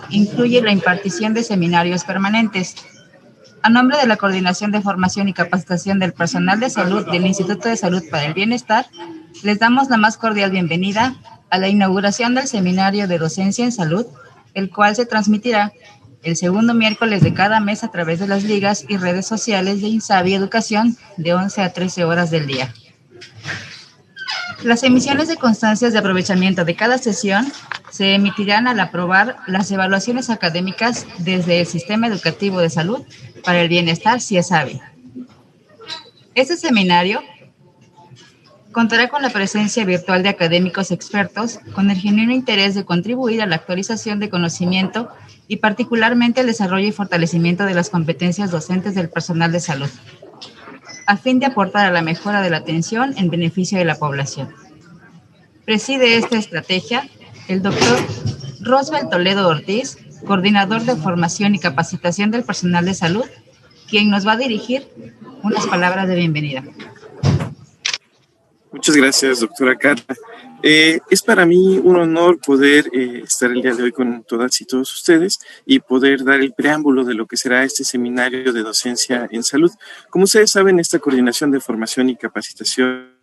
incluye la impartición de seminarios permanentes. A nombre de la Coordinación de Formación y Capacitación del Personal de Salud del Instituto de Salud para el Bienestar, les damos la más cordial bienvenida a la inauguración del Seminario de Docencia en Salud, el cual se transmitirá el segundo miércoles de cada mes a través de las ligas y redes sociales de INSABI Educación de 11 a 13 horas del día. Las emisiones de constancias de aprovechamiento de cada sesión se emitirán al aprobar las evaluaciones académicas desde el Sistema Educativo de Salud para el Bienestar CIESABI. Este seminario contará con la presencia virtual de académicos expertos con el genuino interés de contribuir a la actualización de conocimiento y particularmente el desarrollo y fortalecimiento de las competencias docentes del personal de salud, a fin de aportar a la mejora de la atención en beneficio de la población. Preside esta estrategia el doctor Rosbel Toledo Ortiz, coordinador de formación y capacitación del personal de salud, quien nos va a dirigir unas palabras de bienvenida. Muchas gracias, doctora Carla. Es para mí un honor poder estar el día de hoy con todas y todos ustedes y poder dar el preámbulo de lo que será este seminario de docencia en salud. Como ustedes saben, esta coordinación de formación y capacitación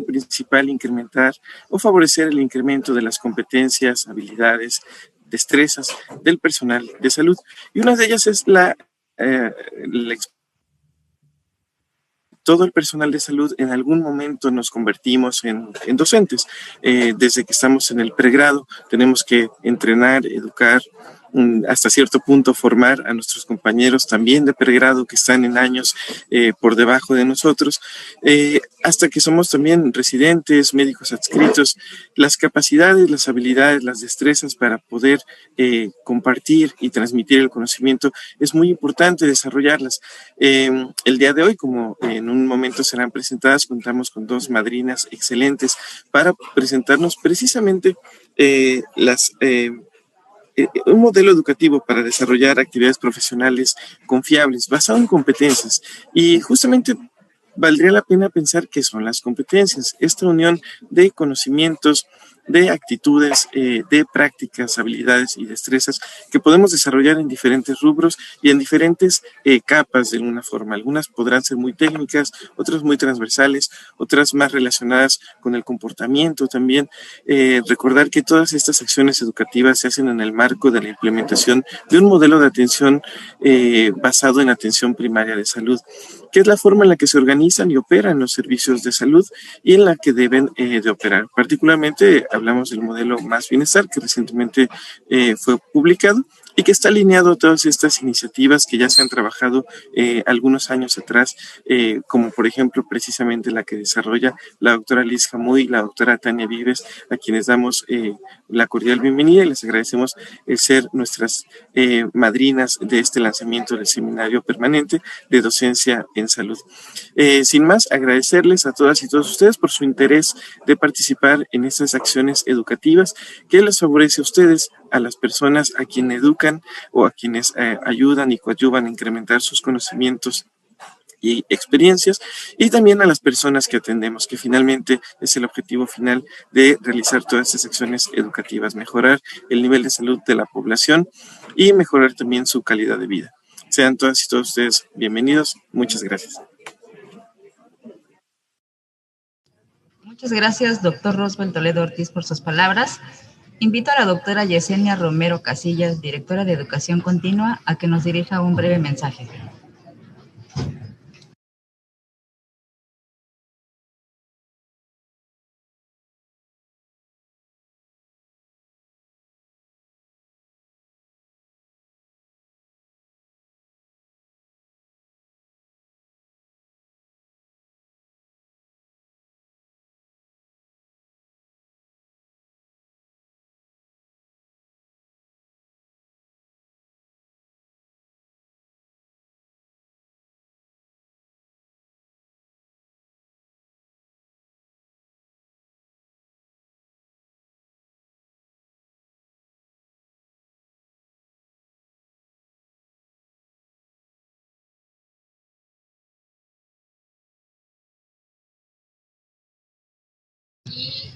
principal incrementar o favorecer el incremento de las competencias, habilidades, destrezas del personal de salud. Y una de ellas es todo el personal de salud en algún momento nos convertimos en docentes. Desde que estamos en el pregrado tenemos que entrenar, educar, hasta cierto punto formar a nuestros compañeros también de pregrado que están en años por debajo de nosotros, hasta que somos también residentes, médicos adscritos. Las capacidades, las habilidades, las destrezas para poder compartir y transmitir el conocimiento es muy importante desarrollarlas. El día de hoy, como en un momento serán presentadas, contamos con dos madrinas excelentes para presentarnos precisamente un modelo educativo para desarrollar actividades profesionales confiables, basado en competencias. Y justamente valdría la pena pensar qué son las competencias, esta unión de conocimientos, de actitudes, de prácticas, habilidades y destrezas que podemos desarrollar en diferentes rubros y en diferentes capas de alguna forma. Algunas podrán ser muy técnicas, otras muy transversales, otras más relacionadas con el comportamiento también. Recordar que todas estas acciones educativas se hacen en el marco de la implementación de un modelo de atención basado en atención primaria de salud, que es la forma en la que se organizan y operan los servicios de salud y en la que deben de operar. Particularmente hablamos del modelo Más Bienestar, que recientemente fue publicado y que está alineado a todas estas iniciativas que ya se han trabajado algunos años atrás, como por ejemplo precisamente la que desarrolla la doctora Liz Jamuy y la doctora Tania Vives, a quienes damos la cordial bienvenida y les agradecemos el ser nuestras madrinas de este lanzamiento del seminario permanente de docencia en salud. Sin más, agradecerles a todas y todos ustedes por su interés de participar en estas acciones educativas que les favorece a ustedes, a las personas a quienes educan o a quienes ayudan y coadyuvan a incrementar sus conocimientos y experiencias, y también a las personas que atendemos, que finalmente es el objetivo final de realizar todas estas acciones educativas, mejorar el nivel de salud de la población y mejorar también su calidad de vida. Sean todas y todos ustedes bienvenidos. Muchas gracias. Muchas gracias, doctor Rosbel Toledo Ortiz, por sus palabras. Invito a la doctora Yesenia Romero Casillas, directora de Educación Continua, a que nos dirija un breve mensaje.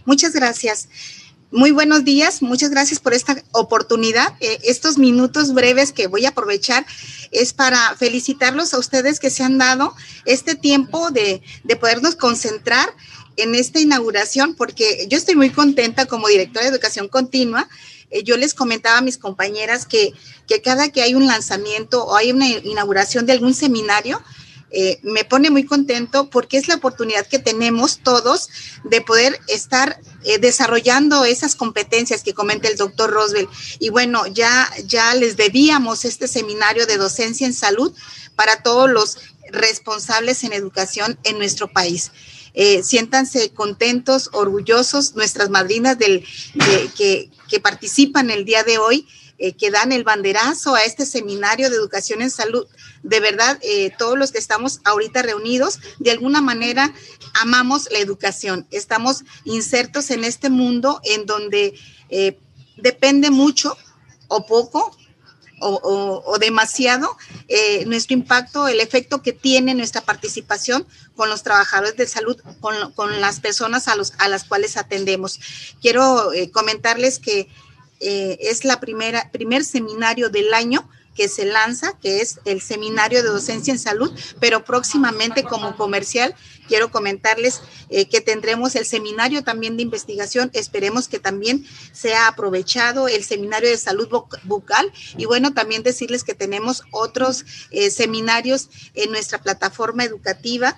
Muchas gracias. Muy buenos días, muchas gracias por esta oportunidad. Estos minutos breves que voy a aprovechar es para felicitarlos a ustedes que se han dado este tiempo de podernos concentrar en esta inauguración, porque yo estoy muy contenta como directora de Educación Continua. Yo les comentaba a mis compañeras que cada que hay un lanzamiento o hay una inauguración de algún seminario, me pone muy contento porque es la oportunidad que tenemos todos de poder estar desarrollando esas competencias que comenta el doctor Roswell. Y bueno, ya les debíamos este seminario de docencia en salud para todos los responsables en educación en nuestro país. Siéntanse contentos, orgullosos, nuestras madrinas que participan el día de hoy, que dan el banderazo a este seminario de educación en salud. De verdad, todos los que estamos ahorita reunidos, de alguna manera amamos la educación. Estamos insertos en este mundo en donde depende mucho o poco o demasiado nuestro impacto, el efecto que tiene nuestra participación con los trabajadores de salud, con las personas a las cuales atendemos. Quiero comentarles que es la primer seminario del año que se lanza, que es el Seminario de Docencia en Salud, pero próximamente como comercial quiero comentarles que tendremos el seminario también de investigación, esperemos que también sea aprovechado el seminario de salud bucal y bueno, también decirles que tenemos otros seminarios en nuestra plataforma educativa,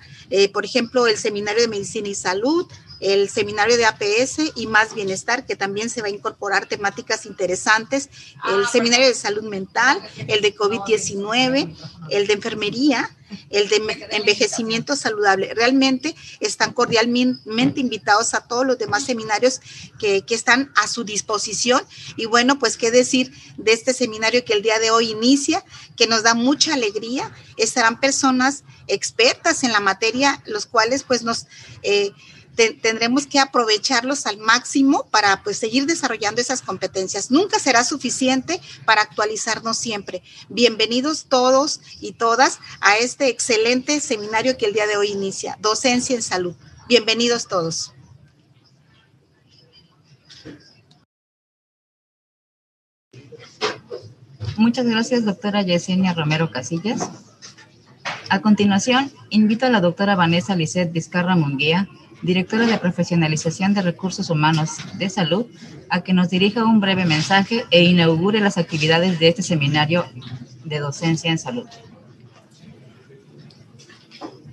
por ejemplo, el Seminario de Medicina y Salud, el seminario de APS y Más Bienestar, que también se va a incorporar temáticas interesantes, el seminario de salud mental, el de COVID-19, el de enfermería, el de envejecimiento saludable. Realmente están cordialmente invitados a todos los demás seminarios que están a su disposición. Y bueno, pues qué decir de este seminario que el día de hoy inicia, que nos da mucha alegría. Estarán personas expertas en la materia, los cuales pues tendremos que aprovecharlos al máximo para pues seguir desarrollando esas competencias. Nunca será suficiente para actualizarnos siempre. Bienvenidos todos y todas a este excelente seminario que el día de hoy inicia, Docencia en Salud. Bienvenidos todos. Muchas gracias, doctora Yesenia Romero Casillas. A continuación, invito a la doctora Vanessa Lisset Vizcarra Munguía, directora de Profesionalización de Recursos Humanos de Salud, a que nos dirija un breve mensaje e inaugure las actividades de este seminario de docencia en salud.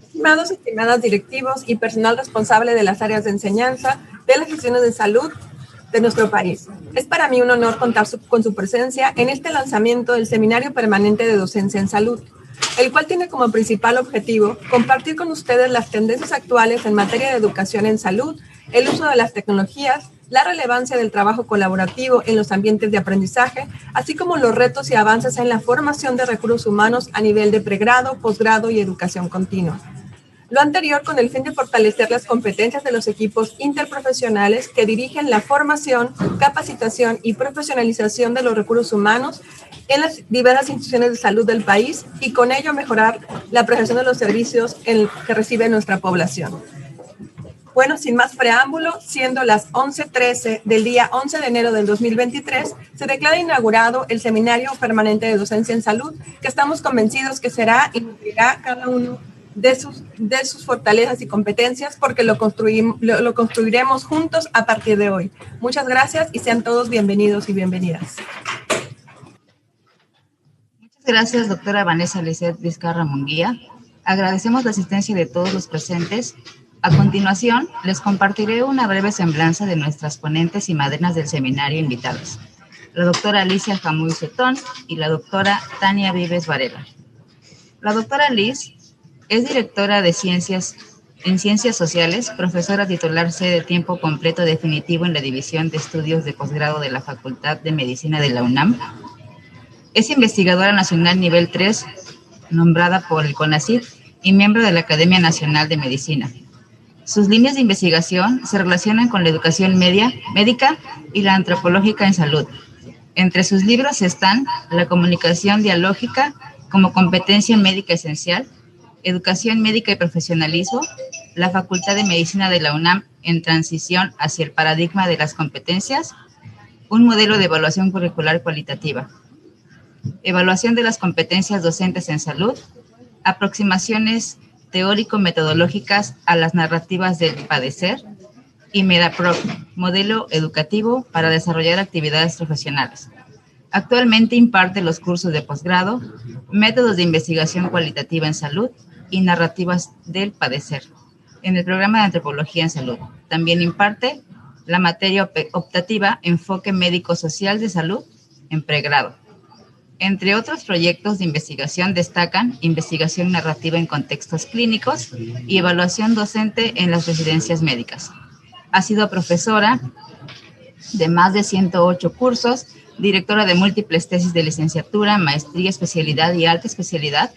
Estimados y estimadas directivos y personal responsable de las áreas de enseñanza de las gestiones de salud de nuestro país. Es para mí un honor contar con su presencia en este lanzamiento del Seminario Permanente de Docencia en Salud, el cual tiene como principal objetivo compartir con ustedes las tendencias actuales en materia de educación en salud, el uso de las tecnologías, la relevancia del trabajo colaborativo en los ambientes de aprendizaje, así como los retos y avances en la formación de recursos humanos a nivel de pregrado, posgrado y educación continua. Lo anterior con el fin de fortalecer las competencias de los equipos interprofesionales que dirigen la formación, capacitación y profesionalización de los recursos humanos en las diversas instituciones de salud del país y con ello mejorar la prestación de los servicios que recibe nuestra población. Bueno, sin más preámbulo, siendo las 11:13 del día 11 de enero del 2023, se declara inaugurado el Seminario Permanente de Docencia en Salud, que estamos convencidos que será y nutrirá cada uno de sus fortalezas y competencias, porque lo construiremos juntos a partir de hoy. Muchas gracias y sean todos bienvenidos y bienvenidas. Muchas gracias, doctora Vanessa Lisset Vizcarra Munguía. Agradecemos la asistencia de todos los presentes. A continuación, les compartiré una breve semblanza de nuestras ponentes y madrinas del seminario invitados, la doctora Alicia Jamuy Cetón y la doctora Tania Vives Varela. La doctora Liz es directora de Ciencias Sociales, profesora titular C de tiempo completo definitivo en la División de Estudios de Posgrado de la Facultad de Medicina de la UNAM. Es investigadora nacional nivel 3, nombrada por el CONACYT y miembro de la Academia Nacional de Medicina. Sus líneas de investigación se relacionan con la educación médica y la antropológica en salud. Entre sus libros están La comunicación dialógica como competencia médica esencial, Educación médica y profesionalismo, la Facultad de Medicina de la UNAM en transición hacia el paradigma de las competencias, un modelo de evaluación curricular cualitativa, evaluación de las competencias docentes en salud, aproximaciones teórico-metodológicas a las narrativas del padecer, y MEDAPROC, modelo educativo para desarrollar actividades profesionales. Actualmente imparte los cursos de posgrado, métodos de investigación cualitativa en salud y narrativas del padecer, en el programa de antropología en salud. También imparte la materia optativa Enfoque Médico-Social de Salud en pregrado. Entre otros proyectos de investigación destacan investigación narrativa en contextos clínicos y evaluación docente en las residencias médicas. Ha sido profesora de más de 108 cursos, directora de múltiples tesis de licenciatura, maestría, especialidad y alta especialidad,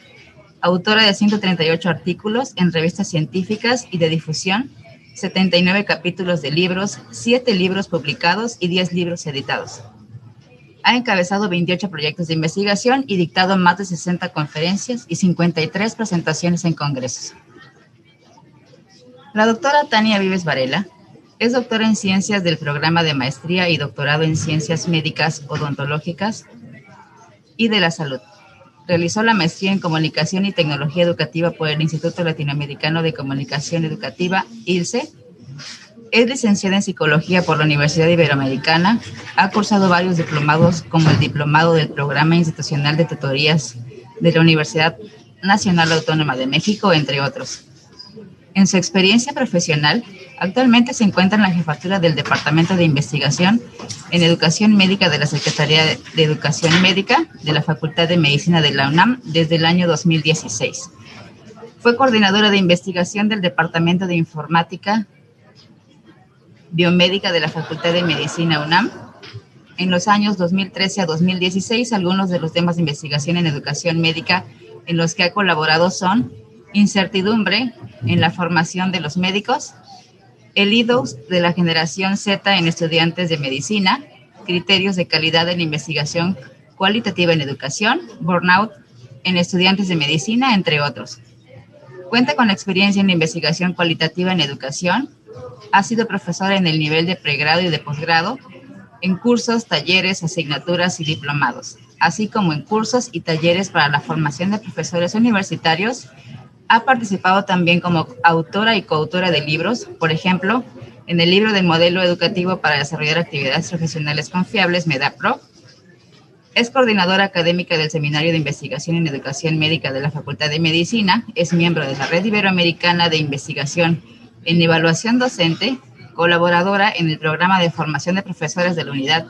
autora de 138 artículos en revistas científicas y de difusión, 79 capítulos de libros, 7 libros publicados y 10 libros editados. Ha encabezado 28 proyectos de investigación y dictado más de 60 conferencias y 53 presentaciones en congresos. La doctora Tania Vives Varela es doctora en Ciencias del Programa de Maestría y Doctorado en Ciencias Médicas Odontológicas y de la Salud. Realizó la maestría en Comunicación y Tecnología Educativa por el Instituto Latinoamericano de Comunicación Educativa, ILCE. Es licenciada en Psicología por la Universidad Iberoamericana. Ha cursado varios diplomados, como el Diplomado del Programa Institucional de Tutorías de la Universidad Nacional Autónoma de México, entre otros. En su experiencia profesional, actualmente se encuentra en la jefatura del Departamento de Investigación en Educación Médica de la Secretaría de Educación Médica de la Facultad de Medicina de la UNAM desde el año 2016. Fue coordinadora de investigación del Departamento de Informática Biomédica de la Facultad de Medicina UNAM. En los años 2013 a 2016, algunos de los temas de investigación en educación médica en los que ha colaborado son incertidumbre en la formación de los médicos, el IDOS de la generación Z en estudiantes de medicina, criterios de calidad en la investigación cualitativa en educación, burnout en estudiantes de medicina, entre otros. Cuenta con experiencia en la investigación cualitativa en educación. Ha sido profesora en el nivel de pregrado y de posgrado, en cursos, talleres, asignaturas y diplomados, así como en cursos y talleres para la formación de profesores universitarios. Ha participado también como autora y coautora de libros, por ejemplo, en el libro del Modelo Educativo para Desarrollar Actividades Profesionales Confiables, MEDAPROC. Es coordinadora académica del Seminario de Investigación en Educación Médica de la Facultad de Medicina. Es miembro de la Red Iberoamericana de Investigación en Evaluación Docente, colaboradora en el Programa de Formación de Profesores de la Unidad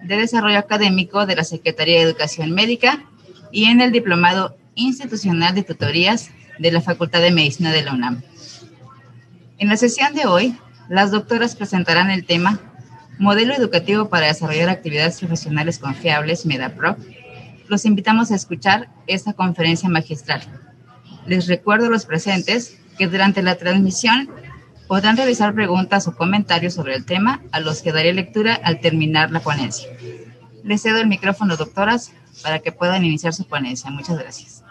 de Desarrollo Académico de la Secretaría de Educación Médica y en el Diplomado Institucional de Tutorías de la Facultad de Medicina de la UNAM. En la sesión de hoy, las doctoras presentarán el tema Modelo Educativo para Desarrollar Actividades Profesionales Confiables, MEDAPROC. Los invitamos a escuchar esta conferencia magistral. Les recuerdo a los presentes que durante la transmisión podrán realizar preguntas o comentarios sobre el tema, a los que daré lectura al terminar la ponencia. Les cedo el micrófono, doctoras, para que puedan iniciar su ponencia. Muchas gracias.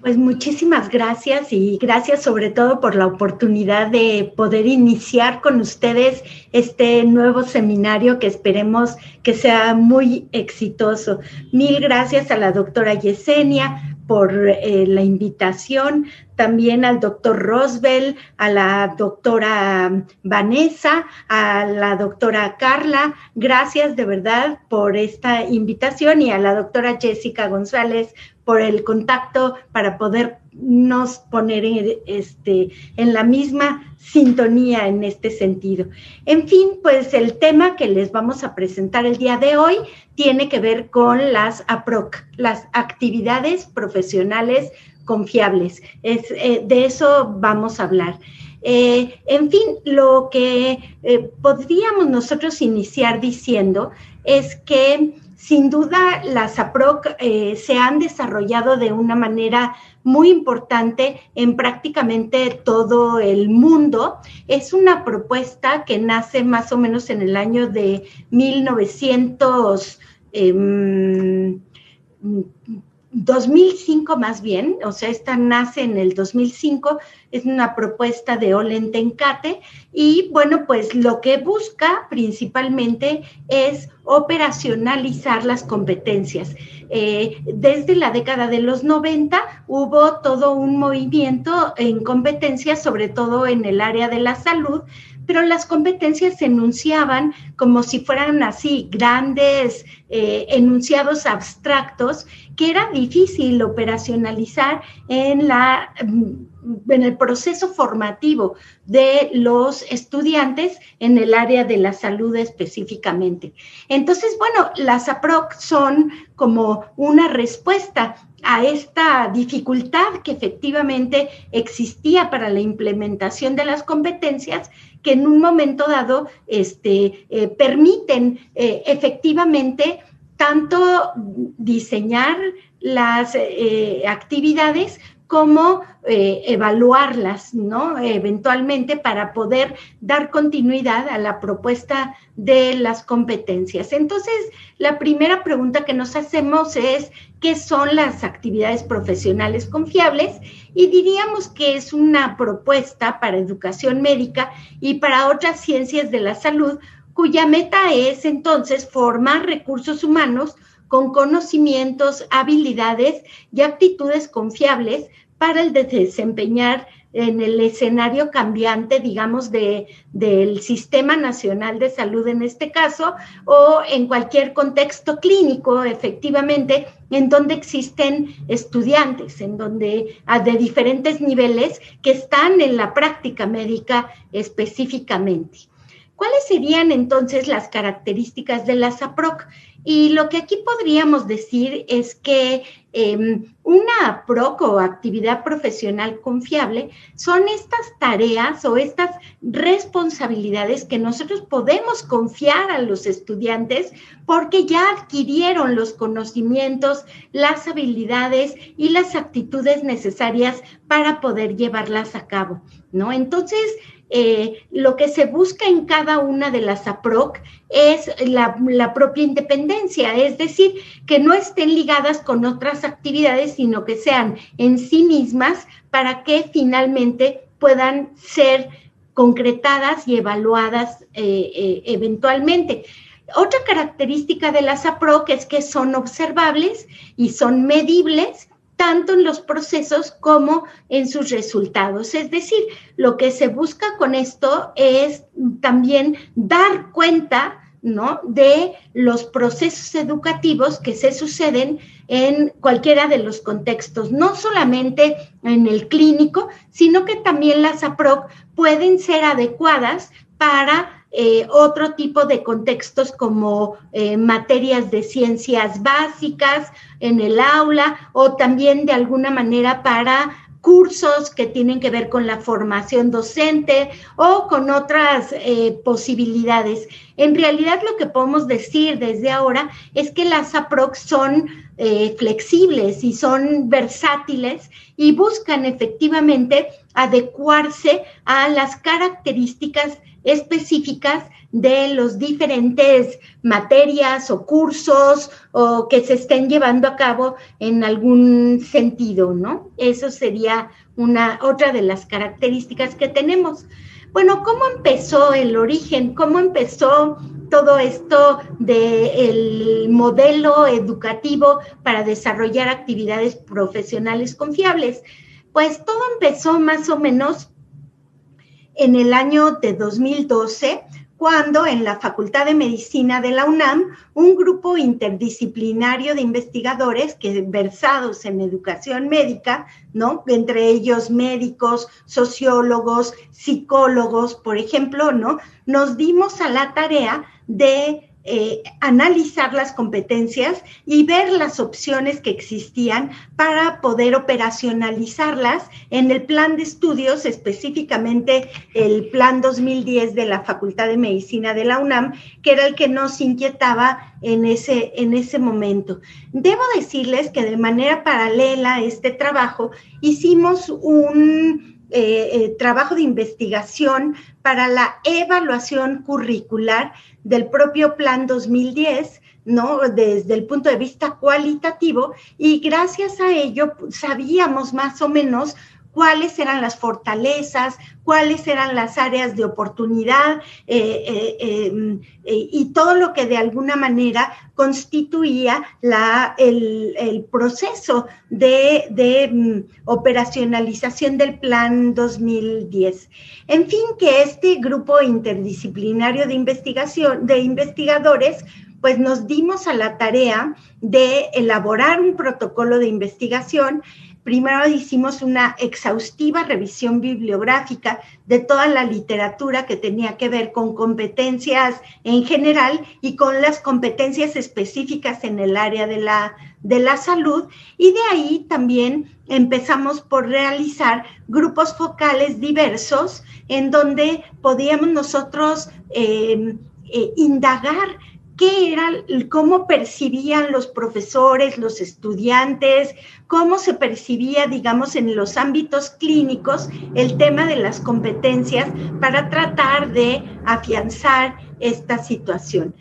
Pues muchísimas gracias y gracias sobre todo por la oportunidad de poder iniciar con ustedes este nuevo seminario que esperemos que sea muy exitoso. Mil gracias a la doctora Yesenia por la invitación, también al doctor Rosbel, a la doctora Vanessa, a la doctora Carla, gracias de verdad por esta invitación y a la doctora Jessica González por el contacto para podernos poner en la misma sintonía en este sentido. En fin, pues el tema que les vamos a presentar el día de hoy tiene que ver con las APROC, las actividades profesionales confiables. De eso vamos a hablar. En fin, lo que podríamos nosotros iniciar diciendo es que sin duda las APROC se han desarrollado de una manera muy importante en prácticamente todo el mundo. Es una propuesta que nace más o menos en el año de 1900. 2005 más bien, o sea, esta nace en el 2005, es una propuesta de Olen Tenkate y bueno, pues lo que busca principalmente es operacionalizar las competencias. Desde la década de los 90 hubo todo un movimiento en competencias, sobre todo en el área de la salud, pero las competencias se enunciaban como si fueran así grandes enunciados abstractos que era difícil operacionalizar en el proceso formativo de los estudiantes en el área de la salud específicamente. Entonces, bueno, las APROC son como una respuesta a esta dificultad que efectivamente existía para la implementación de las competencias, que en un momento dado permiten efectivamente tanto diseñar las actividades como evaluarlas, ¿no? Eventualmente para poder dar continuidad a la propuesta de las competencias. Entonces, la primera pregunta que nos hacemos es, ¿qué son las actividades profesionales confiables? Y diríamos que es una propuesta para educación médica y para otras ciencias de la salud, cuya meta es entonces formar recursos humanos con conocimientos, habilidades y actitudes confiables para el desempeñar en el escenario cambiante, digamos, del Sistema Nacional de Salud en este caso, o en cualquier contexto clínico, efectivamente, en donde existen estudiantes, en donde de diferentes niveles que están en la práctica médica específicamente. ¿Cuáles serían entonces las características de las APROC? Y lo que aquí podríamos decir es que una APROC o actividad profesional confiable son estas tareas o estas responsabilidades que nosotros podemos confiar a los estudiantes porque ya adquirieron los conocimientos, las habilidades y las actitudes necesarias para poder llevarlas a cabo, ¿no? Entonces, lo que se busca en cada una de las APROC es la propia independencia, es decir, que no estén ligadas con otras actividades, sino que sean en sí mismas para que finalmente puedan ser concretadas y evaluadas eventualmente. Otra característica de las APROC es que son observables y son medibles, tanto en los procesos como en sus resultados. Es decir, lo que se busca con esto es también dar cuenta, ¿no?, de los procesos educativos que se suceden en cualquiera de los contextos, no solamente en el clínico, sino que también las APROC pueden ser adecuadas para otro tipo de contextos como materias de ciencias básicas en el aula o también de alguna manera para cursos que tienen que ver con la formación docente o con otras posibilidades. En realidad lo que podemos decir desde ahora es que las APROC son flexibles y son versátiles y buscan efectivamente adecuarse a las características específicas de los diferentes materias o cursos o que se estén llevando a cabo en algún sentido, ¿no? Eso sería otra de las características que tenemos. Bueno, ¿cómo empezó el origen? ¿Cómo empezó todo esto del modelo educativo para desarrollar actividades profesionales confiables? Pues todo empezó más o menos en el año de 2012, cuando en la Facultad de Medicina de la UNAM, un grupo interdisciplinario de investigadores que versados en educación médica, ¿no?, entre ellos médicos, sociólogos, psicólogos, por ejemplo, ¿no?, nos dimos a la tarea de analizar las competencias y ver las opciones que existían para poder operacionalizarlas en el plan de estudios, específicamente el plan 2010 de la Facultad de Medicina de la UNAM, que era el que nos inquietaba en ese momento. Debo decirles que de manera paralela a este trabajo hicimos un trabajo de investigación para la evaluación curricular del propio Plan 2010 ¿no? Desde el punto de vista cualitativo, y gracias a ello sabíamos más o menos cuáles eran las fortalezas, cuáles eran las áreas de oportunidad y todo lo que de alguna manera constituía el proceso de operacionalización del Plan 2010. En fin, que este grupo interdisciplinario de investigación, de investigadores, pues nos dimos a la tarea de elaborar un protocolo de investigación. Primero hicimos una exhaustiva revisión bibliográfica de toda la literatura que tenía que ver con competencias en general y con las competencias específicas en el área de la salud, y de ahí también empezamos por realizar grupos focales diversos en donde podíamos nosotros indagar qué era, cómo percibían los profesores, los estudiantes, cómo se percibía, digamos, en los ámbitos clínicos el tema de las competencias para tratar de afianzar esta situación.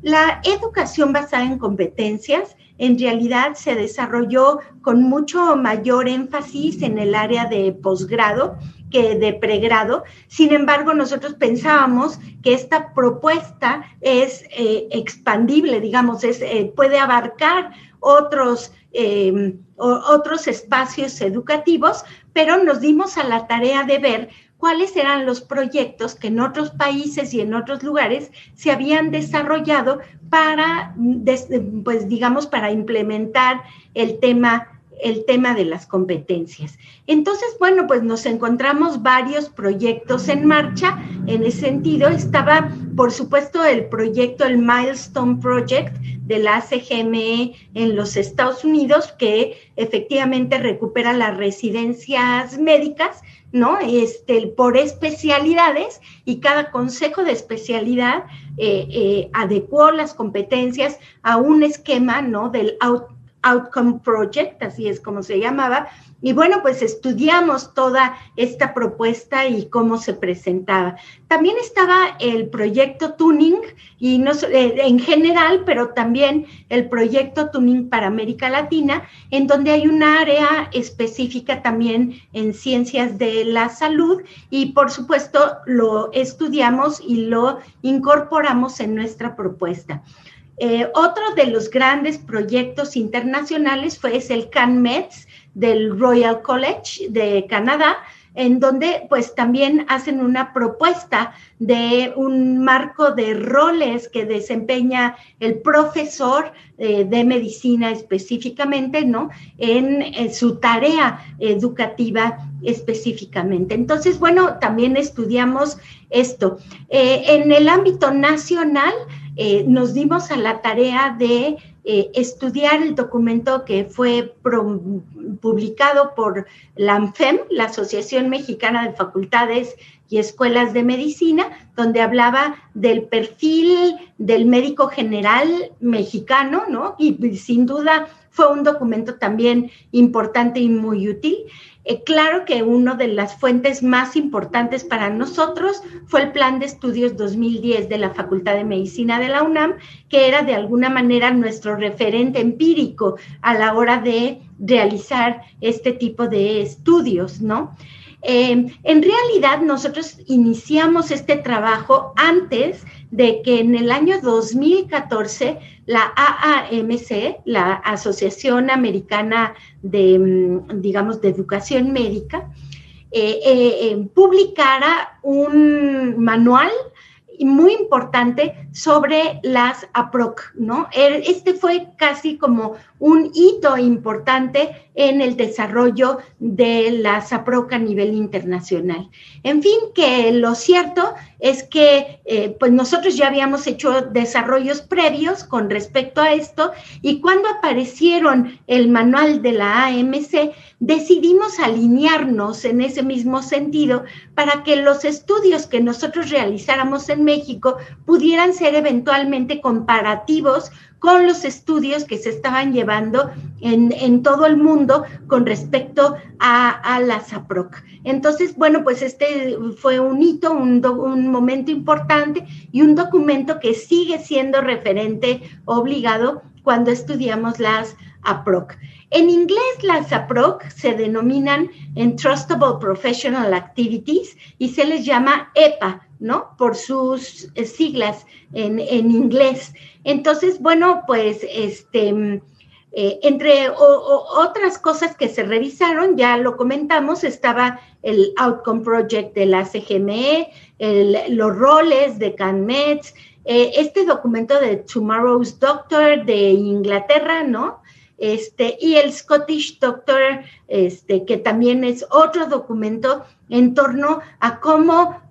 La educación basada en competencias en realidad se desarrolló con mucho mayor énfasis en el área de posgrado que de pregrado. Sin embargo, nosotros pensábamos que esta propuesta es expandible, digamos, puede abarcar otros espacios educativos, pero nos dimos a la tarea de ver cuáles eran los proyectos que en otros países y en otros lugares se habían desarrollado para, pues digamos, para implementar el tema de las competencias. Entonces, bueno, pues nos encontramos varios proyectos en marcha. En ese sentido, estaba, por supuesto, el proyecto, el Milestone Project de la ACGME en los Estados Unidos, que efectivamente recupera las residencias médicas, ¿no? Por especialidades, y cada consejo de especialidad adecuó las competencias a un esquema, ¿no? Del Outcome Project, así es como se llamaba, y bueno, pues estudiamos toda esta propuesta y cómo se presentaba. También estaba el proyecto Tuning, y no en general, pero también el proyecto Tuning para América Latina, en donde hay un área específica también en ciencias de la salud, y por supuesto lo estudiamos y lo incorporamos en nuestra propuesta. Otro de los grandes proyectos internacionales es el CanMeds del Royal College de Canadá, en donde pues también hacen una propuesta de un marco de roles que desempeña el profesor de medicina específicamente, ¿no? En su tarea educativa específicamente. Entonces, bueno, también estudiamos esto. En el ámbito nacional, nos dimos a la tarea de estudiar el documento que fue publicado por la ANFEM, la Asociación Mexicana de Facultades y Escuelas de Medicina, donde hablaba del perfil del médico general mexicano, ¿no? Y sin duda fue un documento también importante y muy útil. Claro que una de las fuentes más importantes para nosotros fue el Plan de Estudios 2010 de la Facultad de Medicina de la UNAM, que era de alguna manera nuestro referente empírico a la hora de realizar este tipo de estudios, ¿no? En realidad, nosotros iniciamos este trabajo antes de que en el año 2014 la AAMC, la Asociación Americana de, digamos, de Educación Médica, publicara un manual muy importante sobre las APROC, ¿no? Este fue casi como un hito importante en el desarrollo de las APROC a nivel internacional. En fin, que lo cierto es que pues nosotros ya habíamos hecho desarrollos previos con respecto a esto, y cuando aparecieron el manual de la AMC, decidimos alinearnos en ese mismo sentido para que los estudios que nosotros realizáramos en México pudieran ser eventualmente comparativos con los estudios que se estaban llevando en todo el mundo con respecto a las APROC. Entonces, bueno, pues este fue un hito, un momento importante y un documento que sigue siendo referente obligado cuando estudiamos las APROC. En inglés, las APROC se denominan Entrustable Professional Activities y se les llama EPA, ¿no? Por sus siglas en inglés. Entonces, bueno, pues entre otras cosas que se revisaron, ya lo comentamos, estaba el Outcome Project de la CGME, los roles de CanMeds, este documento de Tomorrow's Doctor de Inglaterra, ¿no? Y el Scottish Doctor, que también es otro documento en torno a cómo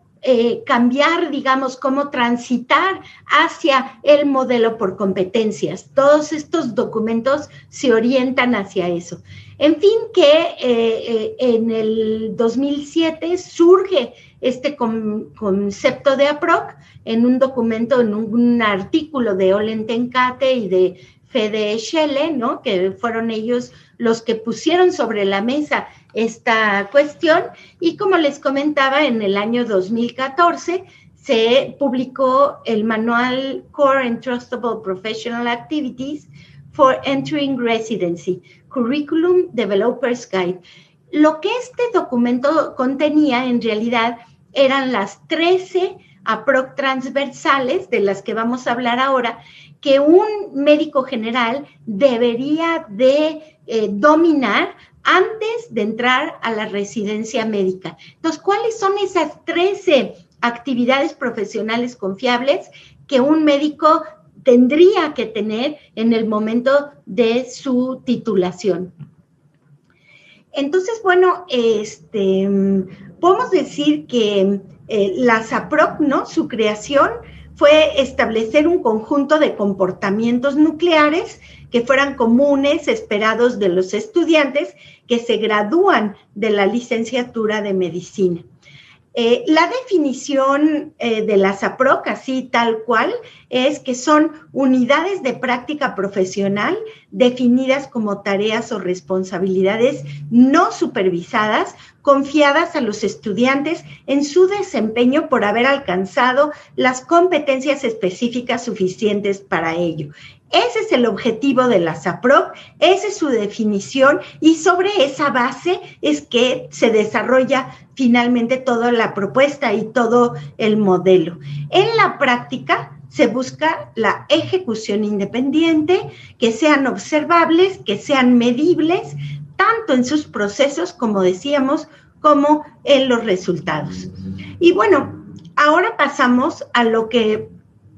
cambiar, digamos, cómo transitar hacia el modelo por competencias. Todos estos documentos se orientan hacia eso. En fin, que en el 2007 surge este concepto de APROC en un documento, en un artículo de Olen Tenkate y de Fede Schelle, ¿no? Que fueron ellos los que pusieron sobre la mesa esta cuestión, y como les comentaba, en el año 2014 se publicó el manual Core and Trustable Professional Activities for Entering Residency, Curriculum Developers Guide. Lo que este documento contenía en realidad eran las 13 APROC transversales de las que vamos a hablar ahora, que un médico general debería de dominar antes de entrar a la residencia médica. Entonces, ¿cuáles son esas 13 actividades profesionales confiables que un médico tendría que tener en el momento de su titulación? Entonces, bueno, podemos decir que las APROC, ¿no? Su creación fue establecer un conjunto de comportamientos nucleares que fueran comunes, esperados de los estudiantes que se gradúan de la licenciatura de medicina. La definición de las APROC, así tal cual, es que son unidades de práctica profesional definidas como tareas o responsabilidades no supervisadas, confiadas a los estudiantes en su desempeño por haber alcanzado las competencias específicas suficientes para ello. Ese es el objetivo de las APROC, esa es su definición, y sobre esa base es que se desarrolla finalmente toda la propuesta y todo el modelo. En la práctica se busca la ejecución independiente, que sean observables, que sean medibles, tanto en sus procesos, como decíamos, como en los resultados. Y bueno, ahora pasamos a lo que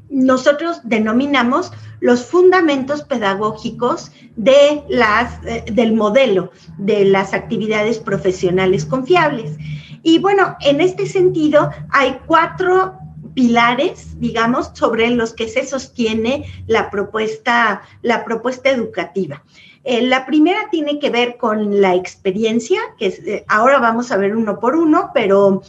nosotros denominamos los fundamentos pedagógicos del modelo de las actividades profesionales confiables. Y bueno, en este sentido hay 4 pilares, digamos, sobre los que se sostiene la propuesta educativa. La primera tiene que ver con la experiencia, que ahora vamos a ver uno por uno, pero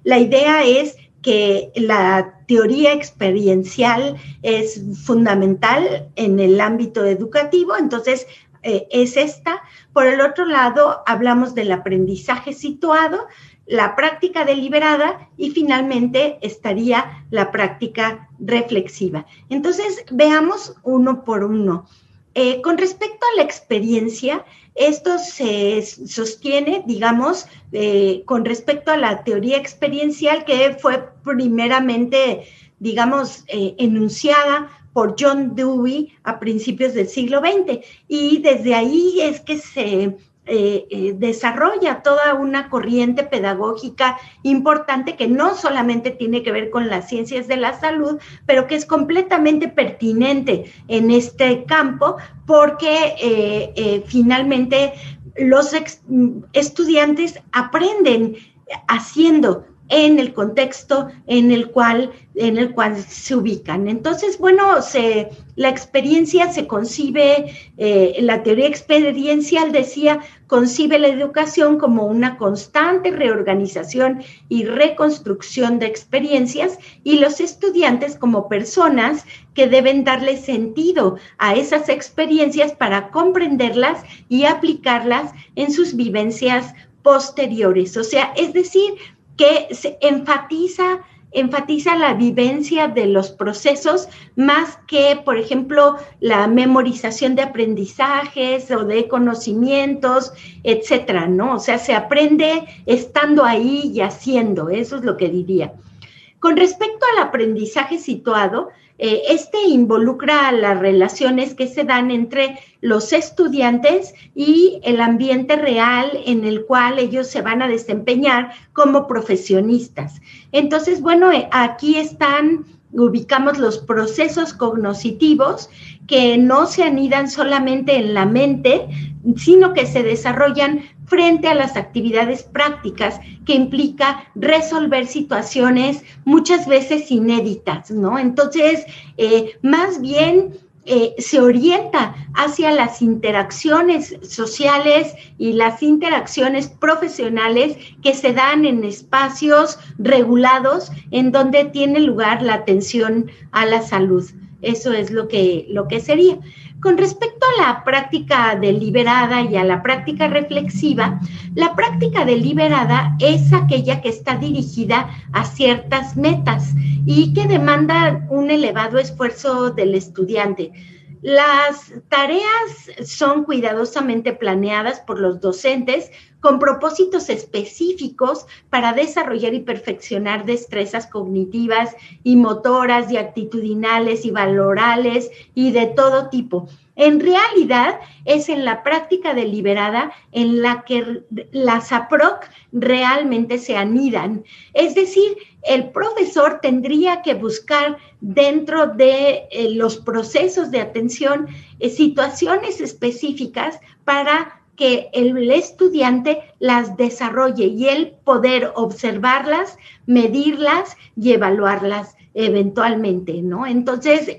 la idea es que la teoría experiencial es fundamental en el ámbito educativo, entonces es esta. Por el otro lado, hablamos del aprendizaje situado, la práctica deliberada y finalmente estaría la práctica reflexiva. Entonces, veamos uno por uno. Con respecto a la experiencia, esto se sostiene, digamos, con respecto a la teoría experiencial que fue primeramente, digamos, enunciada por John Dewey a principios del siglo XX. Y desde ahí es que se desarrolla toda una corriente pedagógica importante que no solamente tiene que ver con las ciencias de la salud, pero que es completamente pertinente en este campo porque finalmente los estudiantes aprenden haciendo, en el contexto en el cual se ubican. Entonces, bueno, la experiencia se concibe, la teoría experiencial decía, concibe la educación como una constante reorganización y reconstrucción de experiencias, y los estudiantes como personas que deben darle sentido a esas experiencias para comprenderlas y aplicarlas en sus vivencias posteriores. O sea, es decir, que se enfatiza la vivencia de los procesos más que, por ejemplo, la memorización de aprendizajes o de conocimientos, etcétera, ¿no? O sea, se aprende estando ahí y haciendo, eso es lo que diría. Con respecto al aprendizaje situado, este involucra las relaciones que se dan entre los estudiantes y el ambiente real en el cual ellos se van a desempeñar como profesionistas. Entonces, bueno, aquí ubicamos los procesos cognitivos que no se anidan solamente en la mente, sino que se desarrollan frente a las actividades prácticas que implica resolver situaciones muchas veces inéditas, ¿no? Entonces, más bien se orienta hacia las interacciones sociales y las interacciones profesionales que se dan en espacios regulados en donde tiene lugar la atención a la salud. Eso es lo que sería. Con respecto a la práctica deliberada y a la práctica reflexiva, la práctica deliberada es aquella que está dirigida a ciertas metas y que demanda un elevado esfuerzo del estudiante. Las tareas son cuidadosamente planeadas por los docentes con propósitos específicos para desarrollar y perfeccionar destrezas cognitivas y motoras y actitudinales y valorales y de todo tipo. En realidad, es en la práctica deliberada en la que las APROC realmente se anidan. Es decir, el profesor tendría que buscar dentro de los procesos de atención situaciones específicas para que el estudiante las desarrolle y él poder observarlas, medirlas y evaluarlas eventualmente, ¿no? Entonces,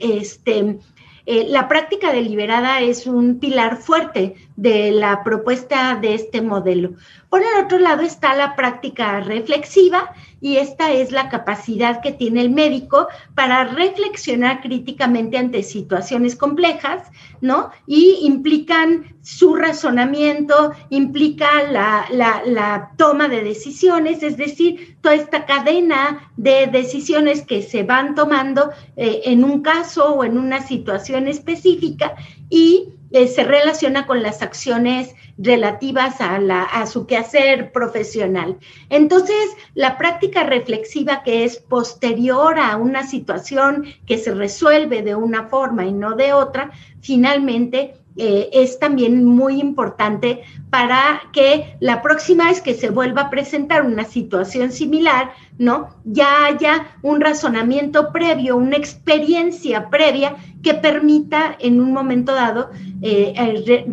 la práctica deliberada es un pilar fuerte de la propuesta de este modelo. Por el otro lado está la práctica reflexiva, y esta es la capacidad que tiene el médico para reflexionar críticamente ante situaciones complejas, ¿no? Y implican su razonamiento, implica la toma de decisiones, es decir, toda esta cadena de decisiones que se van tomando en un caso o en una situación específica, y se relaciona con las acciones relativas a su quehacer profesional. Entonces, la práctica reflexiva, que es posterior a una situación que se resuelve de una forma y no de otra, finalmente es también muy importante para que la próxima vez que se vuelva a presentar una situación similar, ¿no?, ya haya un razonamiento previo, una experiencia previa que permita en un momento dado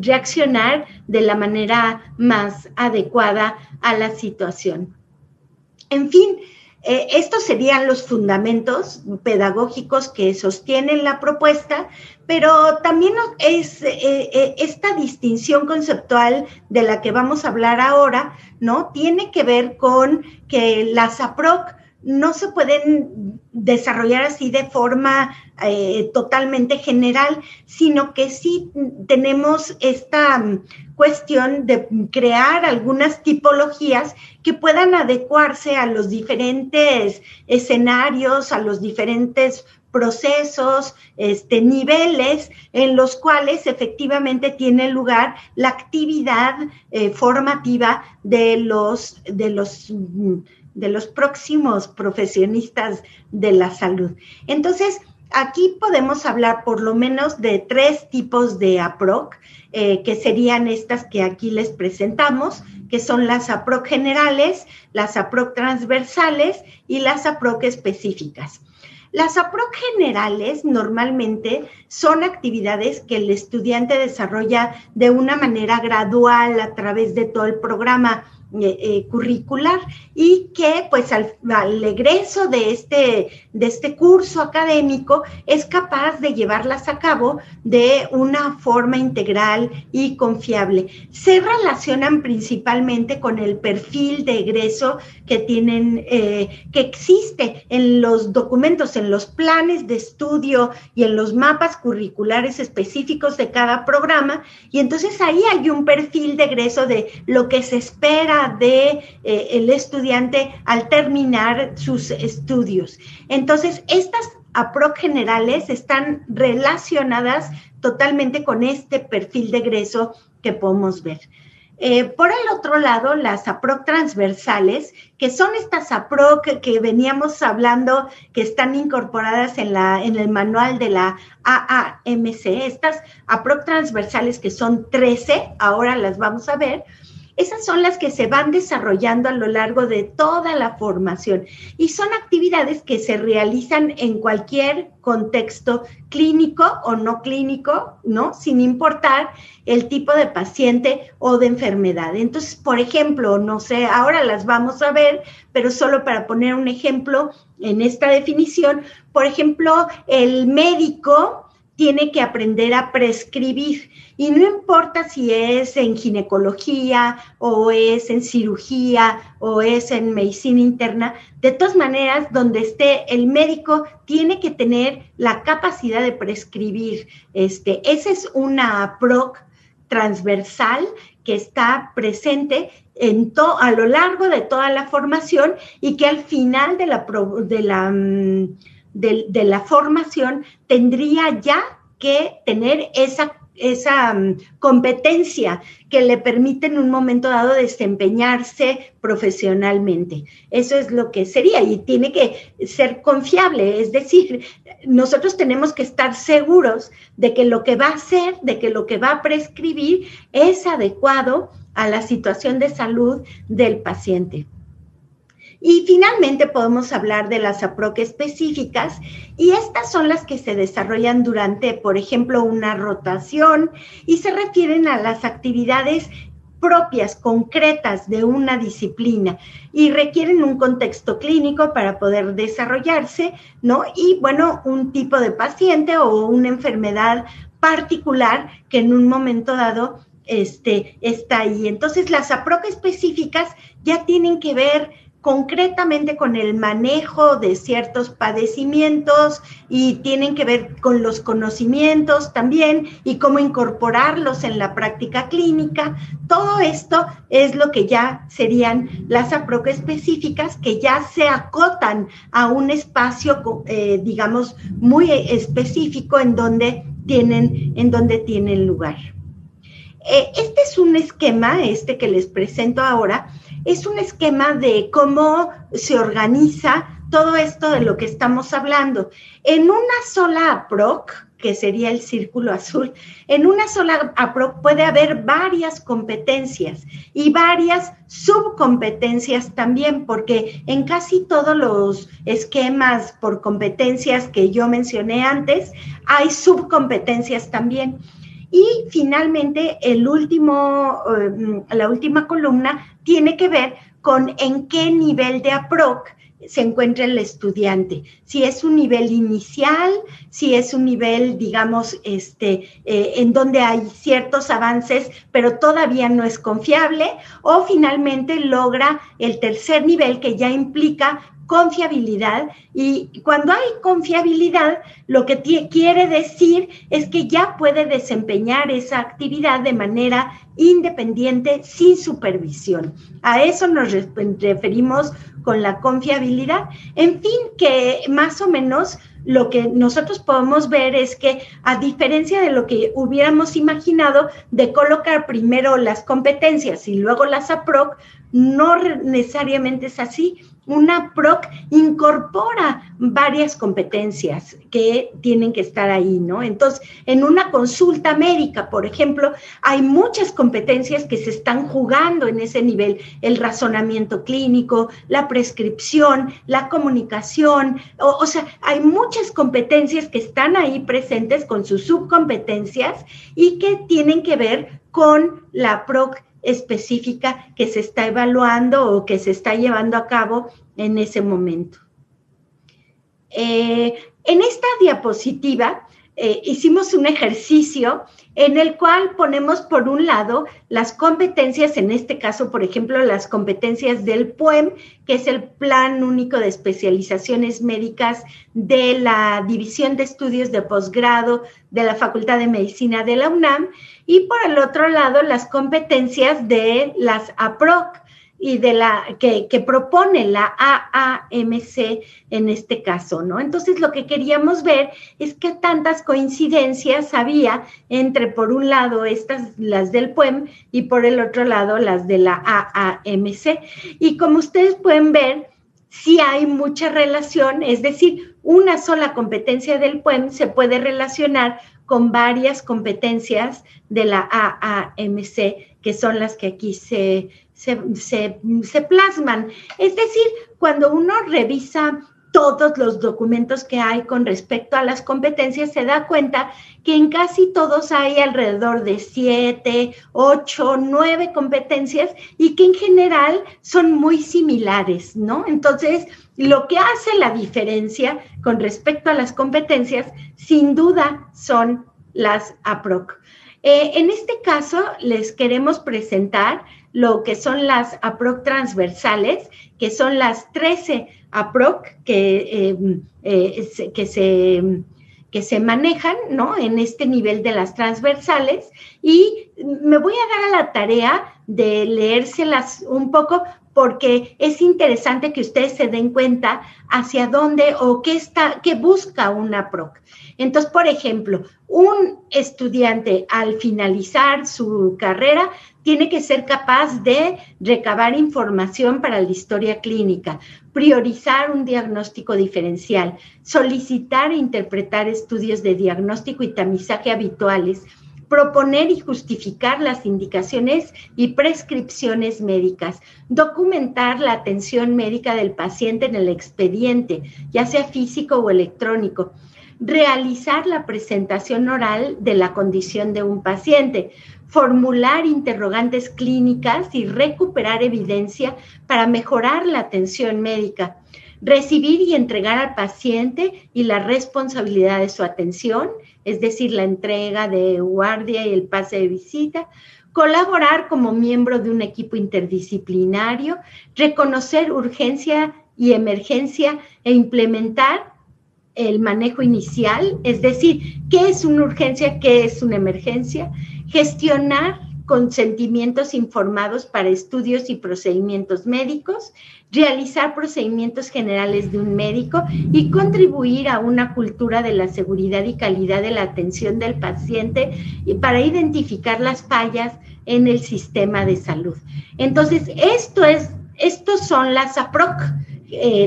reaccionar de la manera más adecuada a la situación. En fin, estos serían los fundamentos pedagógicos que sostienen la propuesta, pero también es esta distinción conceptual de la que vamos a hablar ahora, ¿no?, tiene que ver con que las APROC no se pueden desarrollar así de forma totalmente general, sino que sí tenemos esta cuestión de crear algunas tipologías que puedan adecuarse a los diferentes escenarios, a los diferentes procesos, niveles en los cuales efectivamente tiene lugar la actividad formativa de los próximos profesionistas de la salud. Entonces, aquí podemos hablar por lo menos de 3 tipos de APROC, que serían estas que aquí les presentamos, que son las APROC generales, las APROC transversales y las APROC específicas. Las APROC generales normalmente son actividades que el estudiante desarrolla de una manera gradual a través de todo el programa curricular, y que pues al egreso de este curso académico es capaz de llevarlas a cabo de una forma integral y confiable. Se relacionan principalmente con el perfil de egreso que tienen, que existe en los documentos, en los planes de estudio y en los mapas curriculares específicos de cada programa, y entonces ahí hay un perfil de egreso de lo que se espera de el estudiante al terminar sus estudios. Entonces, estas APROC generales están relacionadas totalmente con este perfil de egreso que podemos ver. Por el otro lado, las APROC transversales, que son estas APROC que veníamos hablando, que están incorporadas en el manual de la AAMC, estas APROC transversales que son 13, ahora las vamos a ver. Esas son las que se van desarrollando a lo largo de toda la formación y son actividades que se realizan en cualquier contexto clínico o no clínico, ¿no? Sin importar el tipo de paciente o de enfermedad. Entonces, por ejemplo, no sé, ahora las vamos a ver, pero solo para poner un ejemplo en esta definición, por ejemplo, el médico tiene que aprender a prescribir, y no importa si es en ginecología o es en cirugía o es en medicina interna, de todas maneras, donde esté el médico tiene que tener la capacidad de prescribir. Esa es una APROC transversal que está presente a lo largo de toda la formación y que al final de la formación tendría ya que tener esa competencia que le permite en un momento dado desempeñarse profesionalmente. Eso es lo que sería, y tiene que ser confiable, es decir, nosotros tenemos que estar seguros de que lo que va a hacer, de que lo que va a prescribir es adecuado a la situación de salud del paciente. Y finalmente podemos hablar de las APROC específicas, y estas son las que se desarrollan durante, por ejemplo, una rotación, y se refieren a las actividades propias, concretas de una disciplina, y requieren un contexto clínico para poder desarrollarse, ¿no? Y bueno, un tipo de paciente o una enfermedad particular que en un momento dado está ahí. Entonces, las APROC específicas ya tienen que ver concretamente con el manejo de ciertos padecimientos y tienen que ver con los conocimientos también y cómo incorporarlos en la práctica clínica. Todo esto es lo que ya serían las APROC específicas, que ya se acotan a un espacio, digamos, muy específico en donde tienen lugar. Este es un esquema, que les presento ahora, es un esquema de cómo se organiza todo esto de lo que estamos hablando. En una sola APROC, que sería el círculo azul, en una sola APROC puede haber varias competencias y varias subcompetencias también, porque en casi todos los esquemas por competencias que yo mencioné antes, hay subcompetencias también. Y finalmente, la última columna tiene que ver con en qué nivel de APROC se encuentra el estudiante. Si es un nivel inicial, si es un nivel, digamos, en donde hay ciertos avances, pero todavía no es confiable, o finalmente logra el tercer nivel, que ya implica confiabilidad, y cuando hay confiabilidad, lo que quiere decir es que ya puede desempeñar esa actividad de manera independiente, sin supervisión. A eso nos referimos con la confiabilidad. En fin, que más o menos lo que nosotros podemos ver es que, a diferencia de lo que hubiéramos imaginado de colocar primero las competencias y luego las APROC, no necesariamente es así. Una APROC incorpora varias competencias que tienen que estar ahí, ¿no? Entonces, en una consulta médica, por ejemplo, hay muchas competencias que se están jugando en ese nivel: el razonamiento clínico, la prescripción, la comunicación, o sea, hay muchas competencias que están ahí presentes con sus subcompetencias y que tienen que ver con la APROC específica que se está evaluando o que se está llevando a cabo en ese momento. En esta diapositiva hicimos un ejercicio en el cual ponemos por un lado las competencias, en este caso, por ejemplo, las competencias del PUEM, que es el Plan Único de Especializaciones Médicas de la División de Estudios de Posgrado de la Facultad de Medicina de la UNAM, y por el otro lado las competencias de las APROC, y de la que propone la AAMC en este caso, ¿no? Entonces, lo que queríamos ver es qué tantas coincidencias había entre, por un lado, las del PUEM, y por el otro lado, las de la AAMC. Y como ustedes pueden ver, sí hay mucha relación, es decir, una sola competencia del PUEM se puede relacionar con varias competencias de la AAMC, que son las que aquí se plasman. Es decir, cuando uno revisa todos los documentos que hay con respecto a las competencias, se da cuenta que en casi todos hay alrededor de 7, 8, 9 competencias y que en general son muy similares, ¿no? Entonces, lo que hace la diferencia con respecto a las competencias, sin duda, son las APROC. En este caso, les queremos presentar lo que son las APROC transversales, que son las 13 APROC que se manejan, ¿no?, en este nivel de las transversales, y me voy a dar a la tarea de leérselas un poco porque es interesante que ustedes se den cuenta hacia dónde o qué busca una APROC. Entonces, por ejemplo, un estudiante al finalizar su carrera tiene que ser capaz de recabar información para la historia clínica, priorizar un diagnóstico diferencial, solicitar e interpretar estudios de diagnóstico y tamizaje habituales, proponer y justificar las indicaciones y prescripciones médicas, documentar la atención médica del paciente en el expediente, ya sea físico o electrónico, realizar la presentación oral de la condición de un paciente, formular interrogantes clínicas y recuperar evidencia para mejorar la atención médica, recibir y entregar al paciente y la responsabilidad de su atención, es decir, la entrega de guardia y el pase de visita, colaborar como miembro de un equipo interdisciplinario, reconocer urgencia y emergencia e implementar el manejo inicial, es decir, qué es una urgencia, qué es una emergencia, gestionar consentimientos informados para estudios y procedimientos médicos, realizar procedimientos generales de un médico y contribuir a una cultura de la seguridad y calidad de la atención del paciente y para identificar las fallas en el sistema de salud. Entonces, estos son las APROC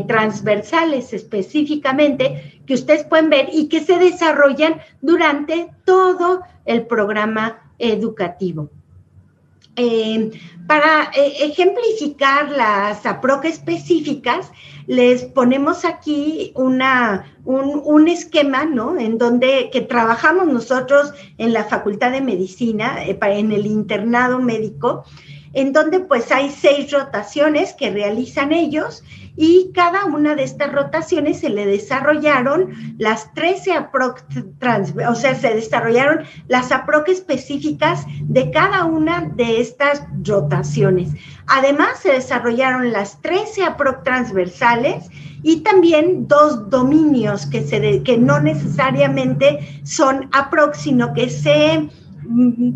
transversales específicamente que ustedes pueden ver y que se desarrollan durante todo el programa educativo. Para ejemplificar las APROC específicas, les ponemos aquí un esquema, ¿no?, en donde que trabajamos nosotros en la Facultad de Medicina, en el internado médico, en donde pues hay 6 rotaciones que realizan ellos y cada una de estas rotaciones se le desarrollaron las 13 APROC, o sea, se desarrollaron las APROC específicas de cada una de estas rotaciones. Además, se desarrollaron las 13 APROC transversales y también 2 dominios que no necesariamente son APROC, sino que se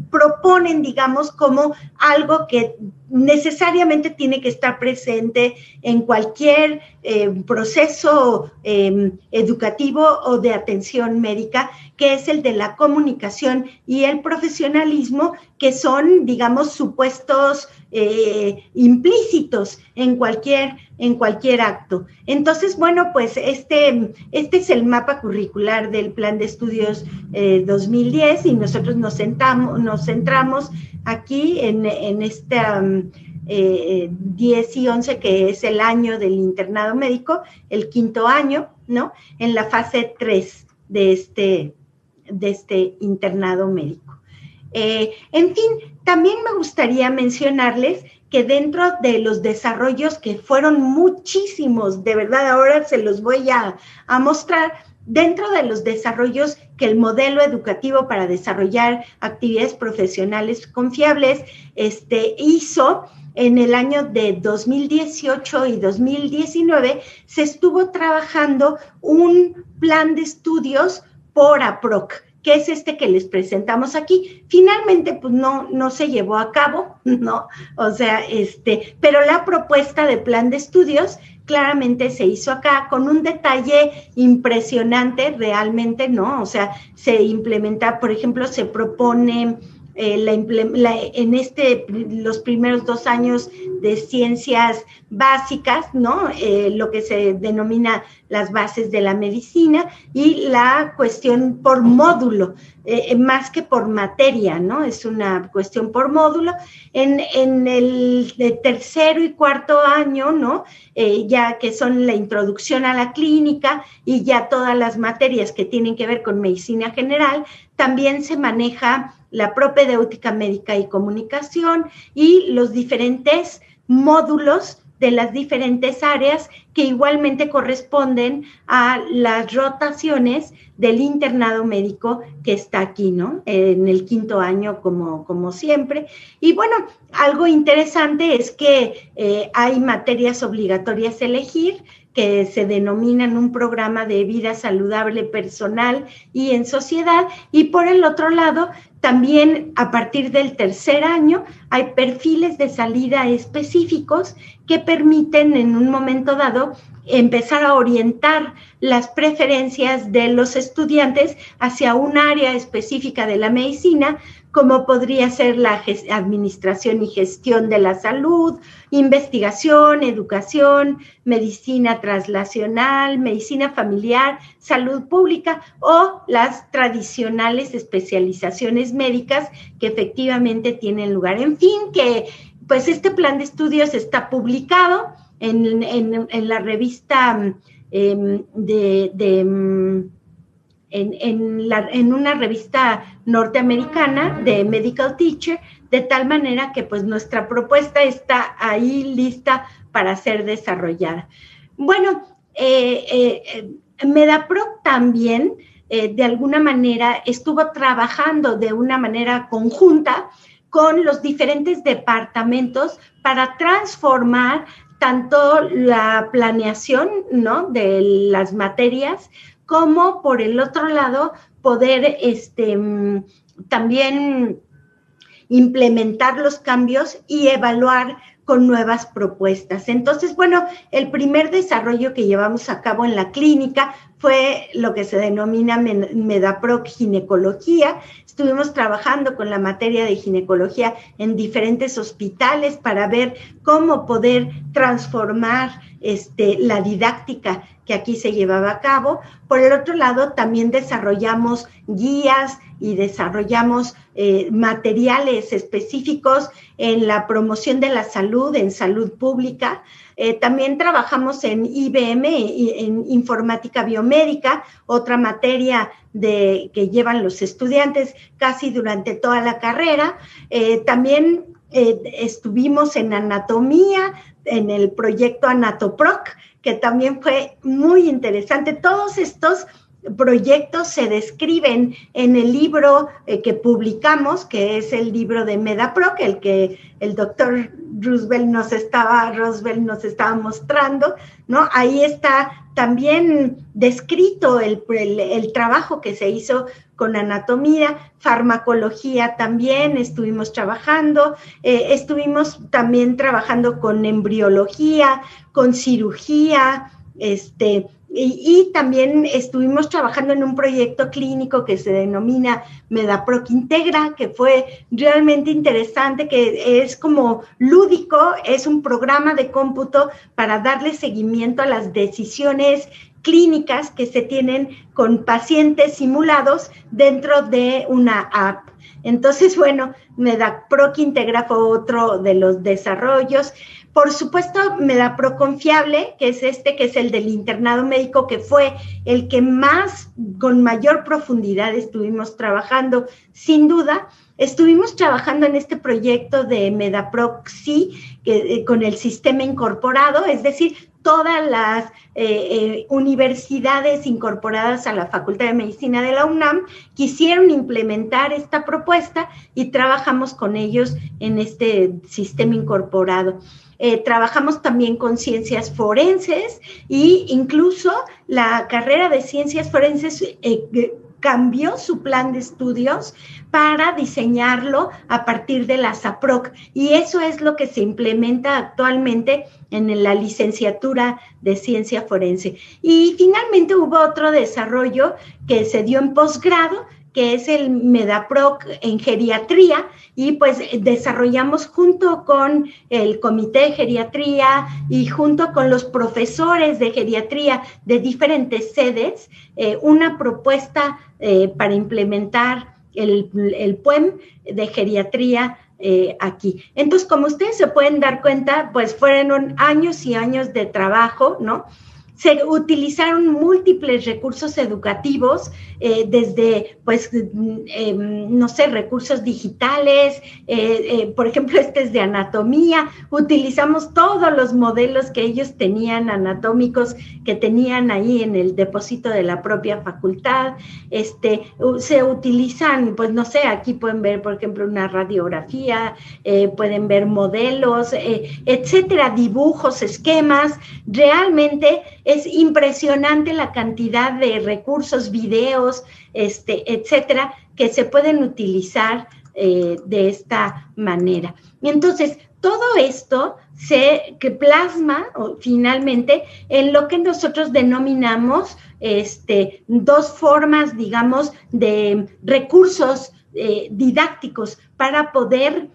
proponen, digamos, como algo que necesariamente tiene que estar presente en cualquier proceso educativo o de atención médica, que es el de la comunicación y el profesionalismo, que son, digamos, supuestos implícitos en cualquier acto. Entonces, bueno, pues este es el mapa curricular del Plan de Estudios 2010 y nosotros nos centramos aquí en esta 10 y 11, que es el año del internado médico, el 5º año, ¿no?, en la fase 3 de este internado médico. En fin, también me gustaría mencionarles que dentro de los desarrollos, que fueron muchísimos, de verdad, ahora se los voy a mostrar, dentro de los desarrollos que el modelo educativo para desarrollar actividades profesionales confiables hizo en el año de 2018 y 2019, se estuvo trabajando un plan de estudios por APROC, que es este que les presentamos aquí. Finalmente, pues no se llevó a cabo, ¿no? O sea, pero la propuesta de plan de estudios claramente se hizo acá con un detalle impresionante realmente, ¿no? O sea, se implementa, por ejemplo, se propone los primeros 2 años de ciencias básicas, ¿no? Lo que se denomina las bases de la medicina y la cuestión por módulo, más que por materia, ¿no? Es una cuestión por módulo. En el tercero y cuarto año, ¿no? Ya que son la introducción a la clínica y ya todas las materias que tienen que ver con medicina general, también se maneja la propedéutica médica y comunicación y los diferentes módulos de las diferentes áreas que igualmente corresponden a las rotaciones del internado médico que está aquí, ¿no? En el 5º año, como siempre. Y bueno, algo interesante es que hay materias obligatorias a elegir, que se denominan un programa de vida saludable personal y en sociedad, y por el otro lado, también a partir del 3er año hay perfiles de salida específicos que permiten en un momento dado empezar a orientar las preferencias de los estudiantes hacia un área específica de la medicina, como podría ser la administración y gestión de la salud, investigación, educación, medicina translacional, medicina familiar, salud pública o las tradicionales especializaciones médicas que efectivamente tienen lugar. En fin, que pues este plan de estudios está publicado en la revista en una revista norteamericana de Medical Teacher, de tal manera que pues nuestra propuesta está ahí lista para ser desarrollada. Bueno, Medaproc también de alguna manera estuvo trabajando de una manera conjunta con los diferentes departamentos para transformar tanto la planeación, ¿no?, de las materias, como por el otro lado poder también implementar los cambios y evaluar con nuevas propuestas. Entonces, bueno, el primer desarrollo que llevamos a cabo en la clínica fue lo que se denomina Medaproc Ginecología. Estuvimos trabajando con la materia de ginecología en diferentes hospitales para ver cómo poder transformar la didáctica que aquí se llevaba a cabo. Por el otro lado, también desarrollamos guías y desarrollamos materiales específicos en la promoción de la salud, en salud pública. También trabajamos en IBM, en informática biomédica, otra materia que llevan los estudiantes casi durante toda la carrera. También estuvimos en anatomía, en el proyecto Anatoproc, que también fue muy interesante. Todos estos proyectos se describen en el libro que publicamos, que es el libro de Medaproc, el que el doctor Roosevelt nos estaba mostrando, ¿no? Ahí está también descrito el trabajo que se hizo con anatomía, farmacología también estuvimos trabajando, estuvimos también trabajando con embriología, con cirugía, y también estuvimos trabajando en un proyecto clínico que se denomina Medaproc Integra, que fue realmente interesante, que es como lúdico, es un programa de cómputo para darle seguimiento a las decisiones clínicas que se tienen con pacientes simulados dentro de una app. Entonces, bueno, Medaproc Integra fue otro de los desarrollos. Por supuesto, Medaproc Confiable, que es que es el del internado médico, que fue el que con mayor profundidad estuvimos trabajando, sin duda. estuvimos trabajando en este proyecto de MedAPROC-Sí, con el sistema incorporado, es decir, todas las universidades incorporadas a la Facultad de Medicina de la UNAM quisieron implementar esta propuesta y trabajamos con ellos en este sistema incorporado. Trabajamos también con ciencias forenses e incluso la carrera de ciencias forenses cambió su plan de estudios para diseñarlo a partir de la SAPROC, y eso es lo que se implementa actualmente en la licenciatura de ciencia forense. Y finalmente hubo otro desarrollo que se dio en posgrado, que es el MedAPROC en geriatría, y pues desarrollamos junto con el comité de geriatría y junto con los profesores de geriatría de diferentes sedes, una propuesta para implementar el PUEM de geriatría aquí. Entonces, como ustedes se pueden dar cuenta, pues fueron años y años de trabajo, ¿no? Se utilizaron múltiples recursos educativos, desde, pues, no sé, recursos digitales, por ejemplo, este es de anatomía, utilizamos todos los modelos que ellos tenían anatómicos, que tenían ahí en el depósito de la propia facultad, se utilizan, pues, no sé, aquí pueden ver, por ejemplo, una radiografía, pueden ver modelos, etcétera, dibujos, esquemas, realmente es impresionante la cantidad de recursos, videos, etcétera, que se pueden utilizar de esta manera. Y entonces, todo esto se plasma finalmente en lo que nosotros denominamos dos formas, digamos, de recursos didácticos para poder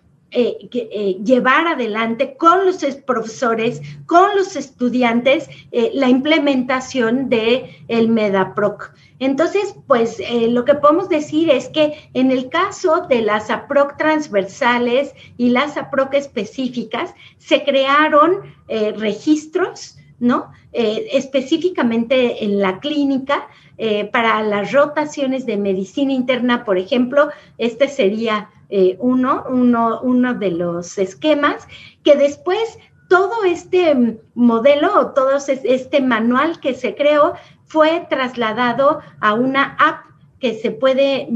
llevar adelante con los profesores, con los estudiantes, la implementación del MedAPROC. Entonces, pues lo que podemos decir es que en el caso de las APROC transversales y las APROC específicas, se crearon registros, ¿no? Específicamente en la clínica, para las rotaciones de medicina interna, por ejemplo, este sería uno de los esquemas, que después todo este modelo o todo este manual que se creó fue trasladado a una app que se puede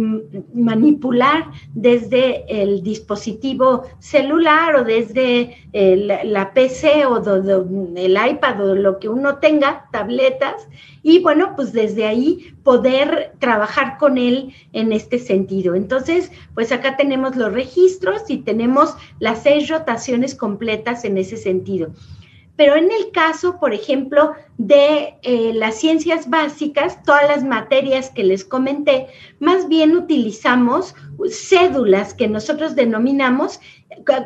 manipular desde el dispositivo celular o desde la PC o el iPad o lo que uno tenga, tabletas, y bueno, pues desde ahí poder trabajar con él en este sentido. Entonces, pues acá tenemos los registros y tenemos las 6 rotaciones completas en ese sentido. Pero en el caso, por ejemplo, de las ciencias básicas, todas las materias que les comenté, más bien utilizamos cédulas que nosotros denominamos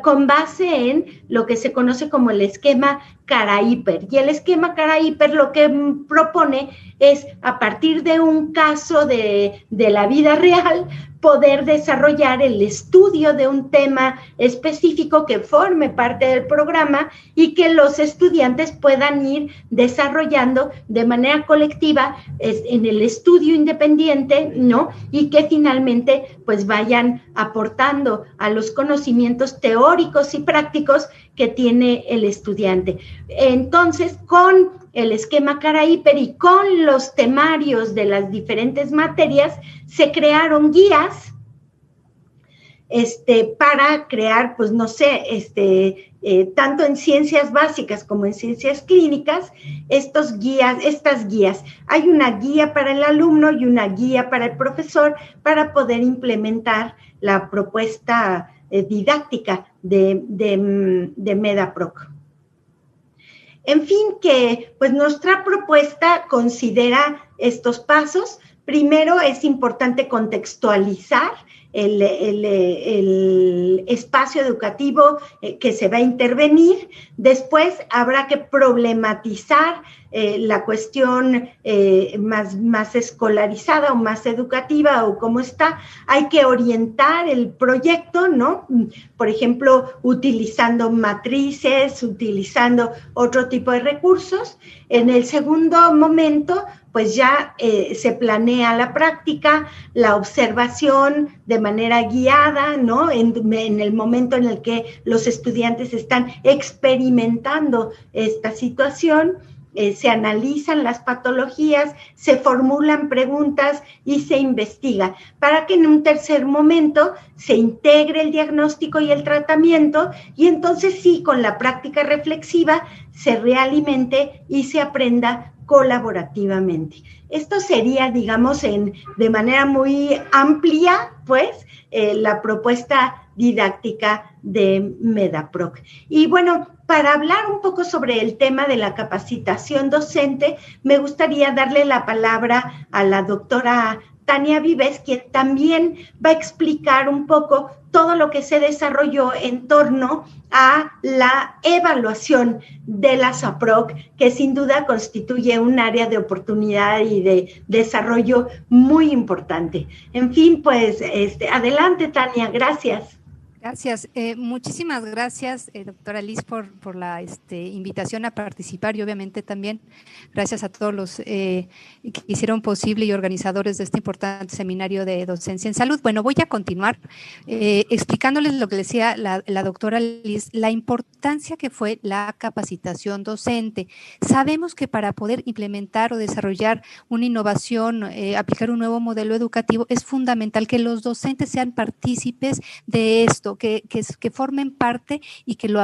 con base en lo que se conoce como el esquema Cara-Hiper. Y el esquema Cara-Hiper lo que propone es, a partir de un caso de la vida real, poder desarrollar el estudio de un tema específico que forme parte del programa y que los estudiantes puedan ir desarrollando de manera colectiva en el estudio independiente, ¿no? Y que finalmente pues vayan aportando a los conocimientos teóricos y prácticos que tiene el estudiante. Entonces, con el esquema Cara-Hiper y con los temarios de las diferentes materias, se crearon guías para crear, pues no sé, tanto en ciencias básicas como en ciencias clínicas, estas guías. Hay una guía para el alumno y una guía para el profesor para poder implementar la propuesta didáctica de MedAPROC. En fin, que pues nuestra propuesta considera estos pasos. Primero, es importante contextualizar el espacio educativo que se va a intervenir. Después habrá que problematizar la cuestión más escolarizada o más educativa o cómo está. Hay que orientar el proyecto, ¿no? Por ejemplo, utilizando matrices, utilizando otro tipo de recursos. En el segundo momento, pues ya se planea la práctica, la observación de manera guiada, ¿no? En el momento en el que los estudiantes están experimentando esta situación, se analizan las patologías, se formulan preguntas y se investiga para que en un tercer momento se integre el diagnóstico y el tratamiento y entonces sí, con la práctica reflexiva se realimente y se aprenda colaborativamente. Esto sería, digamos, de manera muy amplia, pues, la propuesta didáctica de Medaproc. Y bueno, para hablar un poco sobre el tema de la capacitación docente, me gustaría darle la palabra a la doctora Tania Vives, quien también va a explicar un poco todo lo que se desarrolló en torno a la evaluación de la SAPROC, que sin duda constituye un área de oportunidad y de desarrollo muy importante. En fin, pues adelante, Tania, gracias. Gracias. Muchísimas gracias, doctora Liz, por la invitación a participar y obviamente también gracias a todos los que hicieron posible y organizadores de este importante seminario de docencia en salud. Bueno, voy a continuar explicándoles lo que decía la doctora Liz, la importancia que fue la capacitación docente. Sabemos que para poder implementar o desarrollar una innovación, aplicar un nuevo modelo educativo, es fundamental que los docentes sean partícipes de esto, que formen parte y que lo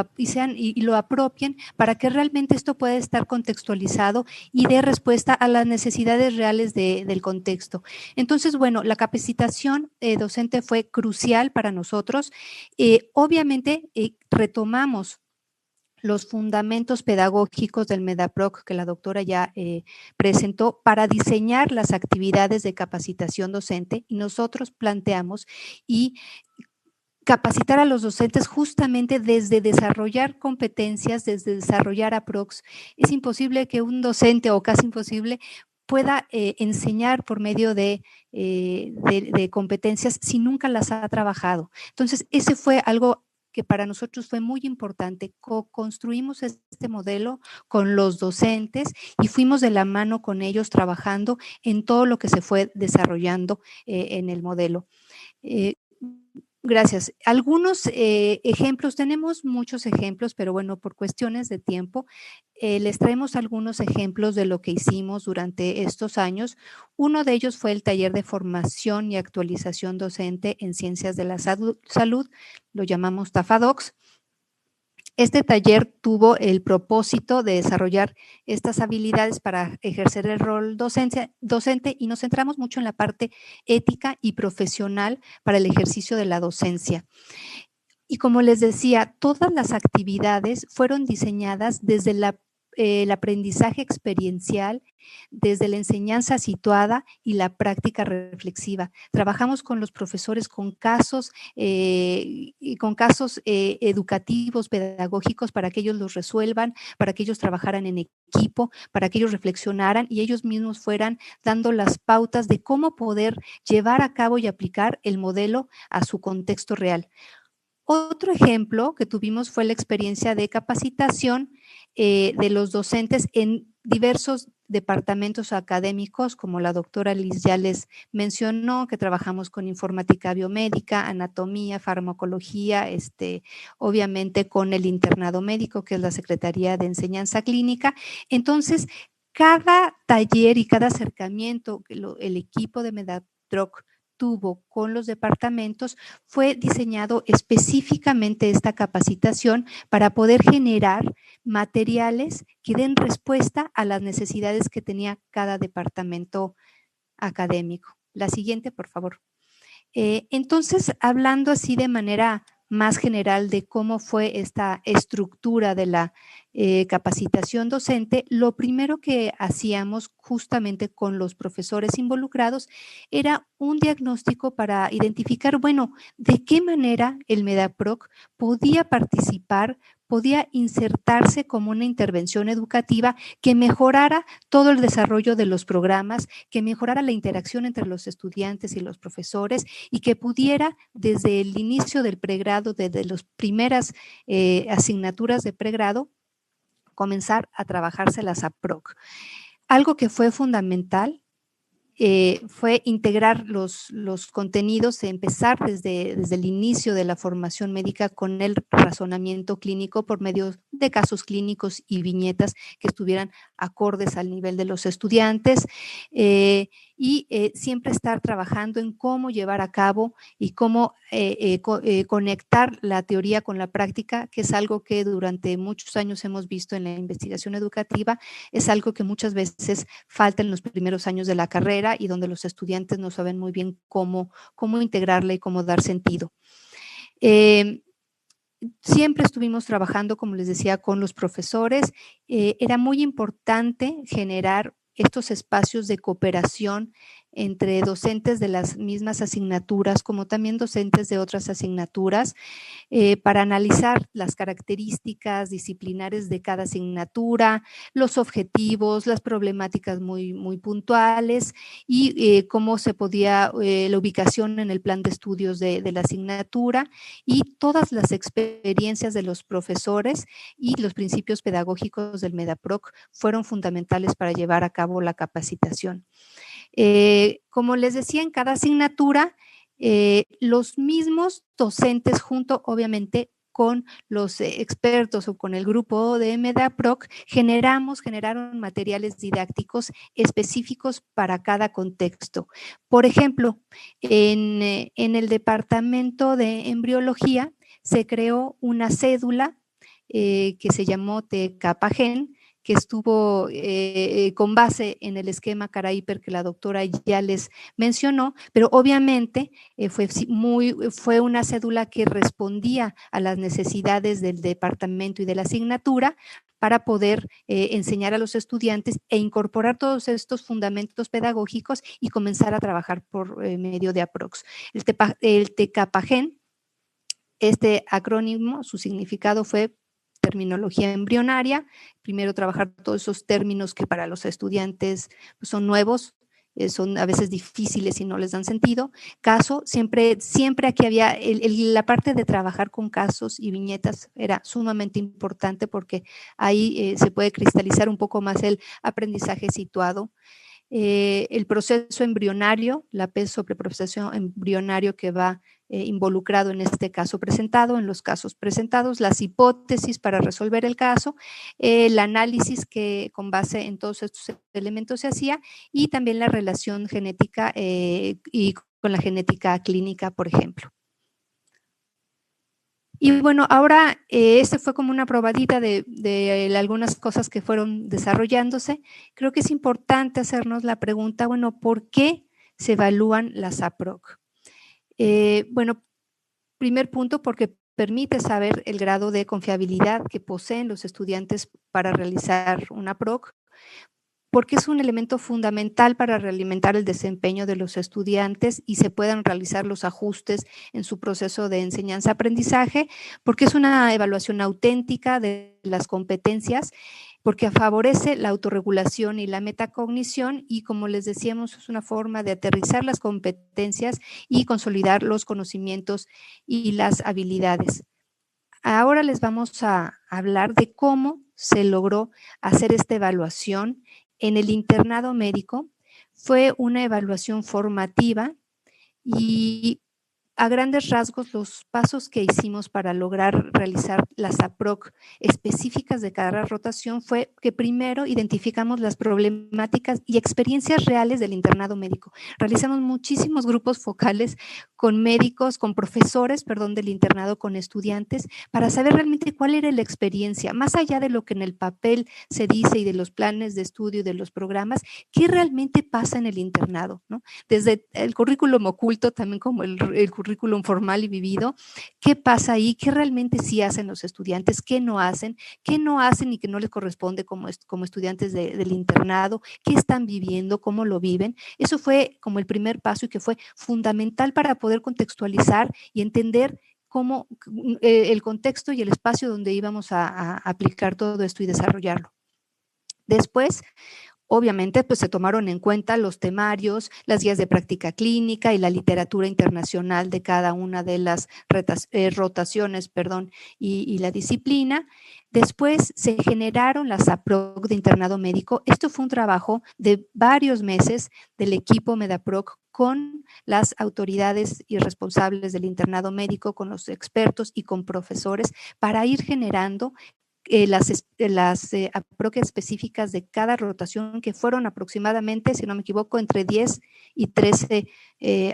apropien para que realmente esto pueda estar contextualizado y dé respuesta a las necesidades reales del contexto. Entonces, bueno, la capacitación docente fue crucial para nosotros. Obviamente, retomamos los fundamentos pedagógicos del Medaproc que la doctora ya presentó para diseñar las actividades de capacitación docente y nosotros planteamos y capacitar a los docentes justamente desde desarrollar competencias, desde desarrollar APROCs. Es imposible que un docente, o casi imposible, pueda enseñar por medio de competencias si nunca las ha trabajado. Entonces, ese fue algo que para nosotros fue muy importante. Construimos este modelo con los docentes y fuimos de la mano con ellos trabajando en todo lo que se fue desarrollando en el modelo. Gracias. Algunos ejemplos, tenemos muchos ejemplos, pero bueno, por cuestiones de tiempo, les traemos algunos ejemplos de lo que hicimos durante estos años. Uno de ellos fue el taller de formación y actualización docente en ciencias de la salud, lo llamamos TAFADOCS. Este taller tuvo el propósito de desarrollar estas habilidades para ejercer el rol docente y nos centramos mucho en la parte ética y profesional para el ejercicio de la docencia. Y como les decía, todas las actividades fueron diseñadas desde el aprendizaje experiencial, desde la enseñanza situada y la práctica reflexiva. Trabajamos con los profesores con casos educativos, pedagógicos, para que ellos los resuelvan, para que ellos trabajaran en equipo, para que ellos reflexionaran y ellos mismos fueran dando las pautas de cómo poder llevar a cabo y aplicar el modelo a su contexto real. Otro ejemplo que tuvimos fue la experiencia de capacitación de los docentes en diversos departamentos académicos, como la doctora Liz ya les mencionó, que trabajamos con informática biomédica, anatomía, farmacología, obviamente con el internado médico, que es la Secretaría de Enseñanza Clínica. Entonces, cada taller y cada acercamiento que el equipo de Medaproc tuvo con los departamentos, fue diseñado específicamente esta capacitación para poder generar materiales que den respuesta a las necesidades que tenía cada departamento académico. La siguiente, por favor. Entonces, hablando así de manera más general de cómo fue esta estructura de la capacitación docente, lo primero que hacíamos justamente con los profesores involucrados era un diagnóstico para identificar, bueno, de qué manera el Medaproc podía participar, podía insertarse como una intervención educativa que mejorara todo el desarrollo de los programas, que mejorara la interacción entre los estudiantes y los profesores y que pudiera desde el inicio del pregrado, desde las primeras asignaturas de pregrado, comenzar a trabajarse las APROC. algo que fue fundamental fue integrar los contenidos, empezar desde el inicio de la formación médica con el razonamiento clínico por medio de casos clínicos y viñetas que estuvieran acordes al nivel de los estudiantes, y siempre estar trabajando en cómo llevar a cabo y cómo conectar la teoría con la práctica, que es algo que durante muchos años hemos visto en la investigación educativa, es algo que muchas veces falta en los primeros años de la carrera y donde los estudiantes no saben muy bien cómo integrarla y cómo dar sentido. Siempre estuvimos trabajando, como les decía, con los profesores. Era muy importante generar estos espacios de cooperación entre docentes de las mismas asignaturas, como también docentes de otras asignaturas, para analizar las características disciplinares de cada asignatura, los objetivos, las problemáticas muy, muy puntuales y cómo se podía, la ubicación en el plan de estudios de la asignatura y todas las experiencias de los profesores y los principios pedagógicos del MEDAPROC fueron fundamentales para llevar a cabo la capacitación. Como les decía, en cada asignatura, los mismos docentes, junto obviamente con los expertos o con el grupo de MEDAPROC, generaron materiales didácticos específicos para cada contexto. Por ejemplo, en el departamento de embriología se creó una cédula que se llamó TECAPAGEN, que estuvo con base en el esquema CARAIPER que la doctora ya les mencionó, pero obviamente fue una cédula que respondía a las necesidades del departamento y de la asignatura para poder enseñar a los estudiantes e incorporar todos estos fundamentos pedagógicos y comenzar a trabajar por medio de APROX. El TECAPAGEN, este acrónimo, su significado fue terminología embrionaria, primero trabajar todos esos términos que para los estudiantes son nuevos, son a veces difíciles y no les dan sentido. Caso, siempre aquí había la parte de trabajar con casos y viñetas era sumamente importante porque ahí se puede cristalizar un poco más el aprendizaje situado. El proceso embrionario, la sobreproceso embrionario que va involucrado en este caso presentado, en los casos presentados, las hipótesis para resolver el caso, el análisis que con base en todos estos elementos se hacía y también la relación genética y con la genética clínica, por ejemplo. Y bueno, ahora este fue como una probadita de algunas cosas que fueron desarrollándose. Creo que es importante hacernos la pregunta, bueno, ¿por qué se evalúan las APROC? Bueno, primer punto, porque permite saber el grado de confiabilidad que poseen los estudiantes para realizar una APROC, porque es un elemento fundamental para realimentar el desempeño de los estudiantes y se puedan realizar los ajustes en su proceso de enseñanza-aprendizaje, porque es una evaluación auténtica de las competencias, porque favorece la autorregulación y la metacognición y, como les decíamos, es una forma de aterrizar las competencias y consolidar los conocimientos y las habilidades. Ahora les vamos a hablar de cómo se logró hacer esta evaluación en el internado médico. Fue una evaluación formativa y a grandes rasgos los pasos que hicimos para lograr realizar las APROC específicas de cada rotación fue que primero identificamos las problemáticas y experiencias reales del internado médico. Realizamos muchísimos grupos focales con médicos, con profesores, del internado, con estudiantes, para saber realmente cuál era la experiencia, más allá de lo que en el papel se dice y de los planes de estudio y de los programas, qué realmente pasa en el internado, ¿no? Desde el currículum oculto, también como el currículum formal y vivido, qué pasa ahí, qué realmente sí hacen los estudiantes, qué no hacen y que no les corresponde como estudiantes del internado, qué están viviendo, cómo lo viven. Eso fue como el primer paso y que fue fundamental para poder contextualizar y entender cómo el contexto y el espacio donde íbamos a aplicar todo esto y desarrollarlo. Después, Obviamente, pues se tomaron en cuenta los temarios, las guías de práctica clínica y la literatura internacional de cada una de las rotaciones, y la disciplina. Después se generaron las APROC de internado médico. Esto fue un trabajo de varios meses del equipo MEDAPROC con las autoridades y responsables del internado médico, con los expertos y con profesores para ir generando las APROC específicas de cada rotación, que fueron aproximadamente, si no me equivoco, entre 10 y 13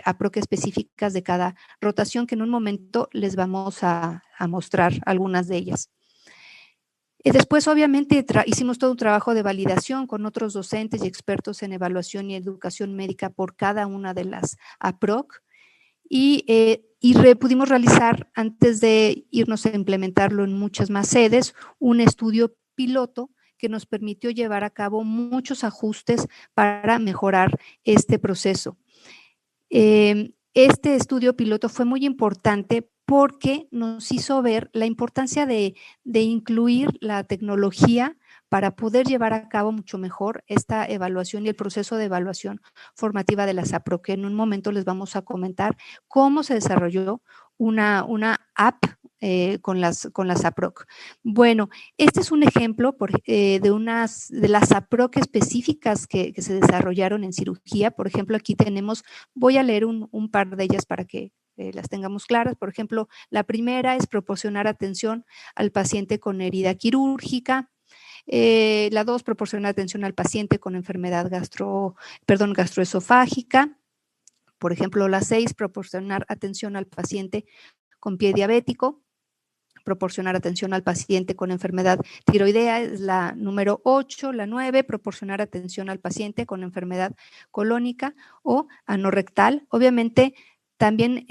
APROC específicas de cada rotación, que en un momento les vamos a mostrar algunas de ellas. Después, obviamente, hicimos todo un trabajo de validación con otros docentes y expertos en evaluación y educación médica por cada una de las APROC, y pudimos realizar, antes de irnos a implementarlo en muchas más sedes, un estudio piloto que nos permitió llevar a cabo muchos ajustes para mejorar este proceso. Este estudio piloto fue muy importante porque nos hizo ver la importancia de incluir la tecnología para poder llevar a cabo mucho mejor esta evaluación y el proceso de evaluación formativa de las APROC, que en un momento les vamos a comentar cómo se desarrolló una app con las APROC. Bueno, este es un ejemplo de las APROC específicas que se desarrollaron en cirugía. Por ejemplo, aquí tenemos, voy a leer un par de ellas para que las tengamos claras. Por ejemplo, la primera es proporcionar atención al paciente con herida quirúrgica. La 2, proporcionar atención al paciente con enfermedad gastroesofágica. Por ejemplo, la 6, proporcionar atención al paciente con pie diabético. Proporcionar atención al paciente con enfermedad tiroidea es la número 8. La 9, proporcionar atención al paciente con enfermedad colónica o anorrectal. Obviamente, también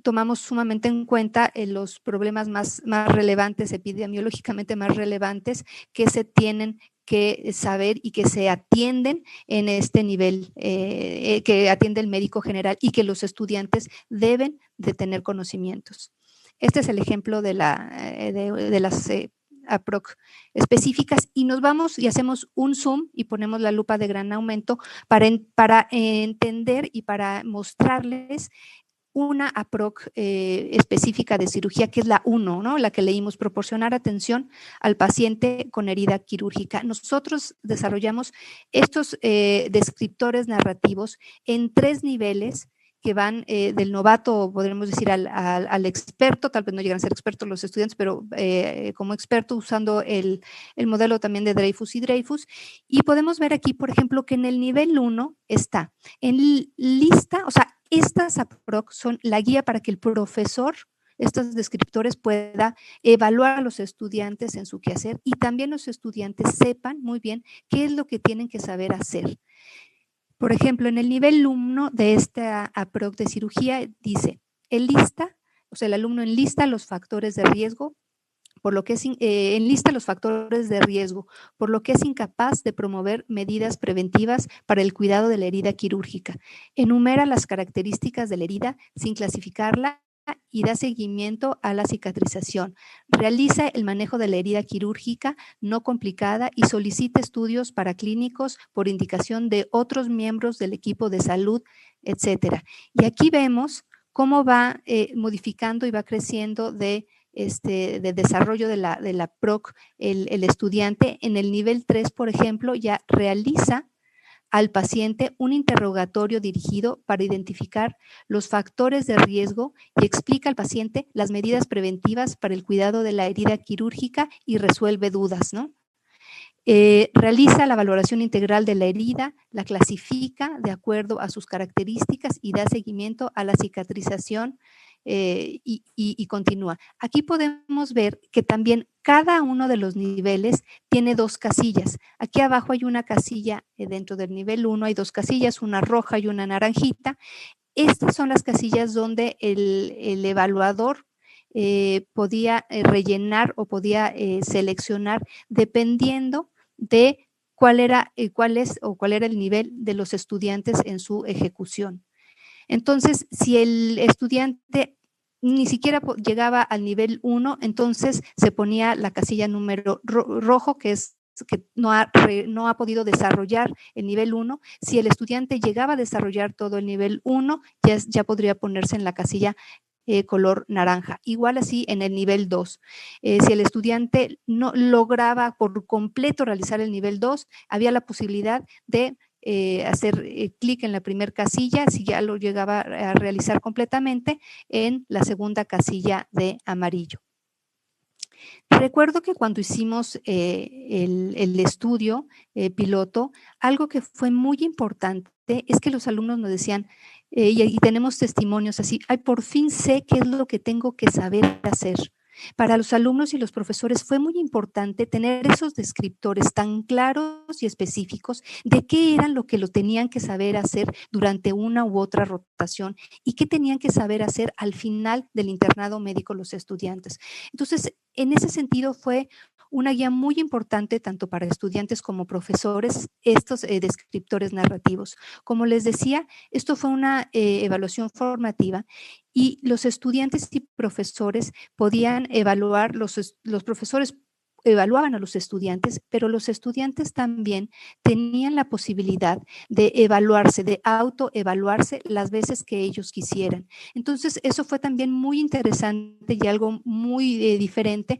tomamos sumamente en cuenta los problemas más relevantes, epidemiológicamente más relevantes, que se tienen que saber y que se atienden en este nivel, que atiende el médico general y que los estudiantes deben de tener conocimientos. Este es el ejemplo de las APROC específicas, y nos vamos y hacemos un zoom y ponemos la lupa de gran aumento para entender y para mostrarles una APROC específica de cirugía, que es la 1, ¿no? La que leímos, proporcionar atención al paciente con herida quirúrgica. Nosotros desarrollamos estos descriptores narrativos en 3 niveles que van del novato, podríamos decir, al experto. Tal vez no llegan a ser expertos los estudiantes, pero como experto, usando el modelo también de Dreyfus y Dreyfus. Y podemos ver aquí, por ejemplo, que en el nivel 1 está en lista, o sea, estas APROC son la guía para que el profesor, estos descriptores, pueda evaluar a los estudiantes en su quehacer, y también los estudiantes sepan muy bien qué es lo que tienen que saber hacer. Por ejemplo, en el nivel 1 de esta APROC de cirugía dice, el alumno enlista los factores de riesgo, por lo que enlista los factores de riesgo, por lo que es incapaz de promover medidas preventivas para el cuidado de la herida quirúrgica. Enumera las características de la herida sin clasificarla y da seguimiento a la cicatrización. Realiza el manejo de la herida quirúrgica no complicada y solicita estudios paraclínicos por indicación de otros miembros del equipo de salud, etcétera. Y aquí vemos cómo va modificando y va creciendo de desarrollo de la PROC el estudiante. En el nivel 3, por ejemplo, ya realiza al paciente un interrogatorio dirigido para identificar los factores de riesgo y explica al paciente las medidas preventivas para el cuidado de la herida quirúrgica y resuelve dudas, ¿no? Realiza la valoración integral de la herida, la clasifica de acuerdo a sus características y da seguimiento a la cicatrización y continúa. Aquí podemos ver que también cada uno de los niveles tiene 2 casillas. Aquí abajo hay una casilla, dentro del nivel 1 hay 2 casillas, una roja y una naranjita. Estas son las casillas donde el evaluador podía rellenar o podía seleccionar dependiendo de cuál era el nivel de los estudiantes en su ejecución. Entonces, si el estudiante ni siquiera llegaba al nivel 1, entonces se ponía la casilla número rojo, que es que no ha podido desarrollar el nivel 1. Si el estudiante llegaba a desarrollar todo el nivel 1, ya podría ponerse en la casilla color naranja. Igual así en el nivel 2. Si el estudiante no lograba por completo realizar el nivel 2, había la posibilidad de hacer clic en la primera casilla, si ya lo llegaba a realizar completamente, en la segunda casilla de amarillo. Recuerdo que cuando hicimos el estudio piloto, algo que fue muy importante es que los alumnos nos decían, y tenemos testimonios así, ay, por fin sé qué es lo que tengo que saber hacer. Para los alumnos y los profesores fue muy importante tener esos descriptores tan claros y específicos de qué eran lo que lo tenían que saber hacer durante una u otra rotación y qué tenían que saber hacer al final del internado médico los estudiantes. Entonces, en ese sentido fue una guía muy importante tanto para estudiantes como profesores, estos descriptores narrativos. Como les decía, esto fue una evaluación formativa y los estudiantes y profesores podían evaluar, los profesores evaluaban a los estudiantes, pero los estudiantes también tenían la posibilidad de evaluarse, de autoevaluarse las veces que ellos quisieran. Entonces, eso fue también muy interesante y algo muy diferente,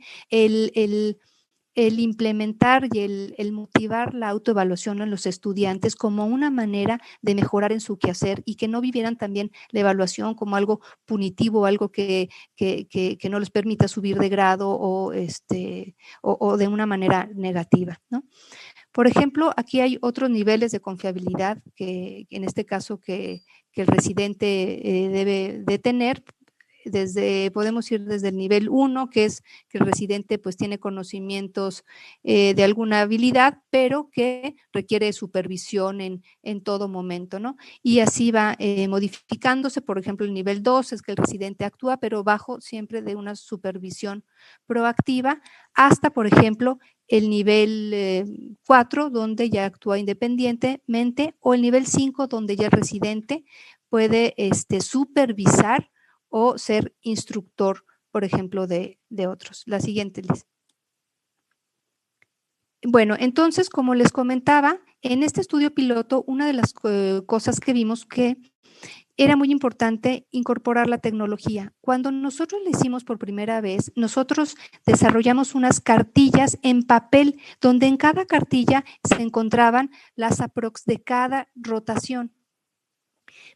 el implementar y el motivar la autoevaluación en los estudiantes como una manera de mejorar en su quehacer y que no vivieran también la evaluación como algo punitivo, algo que no les permita subir de grado o de una manera negativa, ¿no? Por ejemplo, aquí hay otros niveles de confiabilidad que en este caso que el residente debe de tener. Podemos ir desde el nivel 1, que es que el residente pues tiene conocimientos de alguna habilidad, pero que requiere supervisión en todo momento, ¿no? Y así va modificándose. Por ejemplo, el nivel 2 es que el residente actúa, pero bajo siempre de una supervisión proactiva, hasta, por ejemplo, el nivel 4, donde ya actúa independientemente, o el nivel 5, donde ya el residente puede supervisar o ser instructor, por ejemplo, de otros. La siguiente, Liz. Bueno, entonces, como les comentaba, en este estudio piloto, una de las cosas que vimos que era muy importante incorporar la tecnología. Cuando nosotros lo hicimos por primera vez, nosotros desarrollamos unas cartillas en papel, donde en cada cartilla se encontraban las aprox de cada rotación.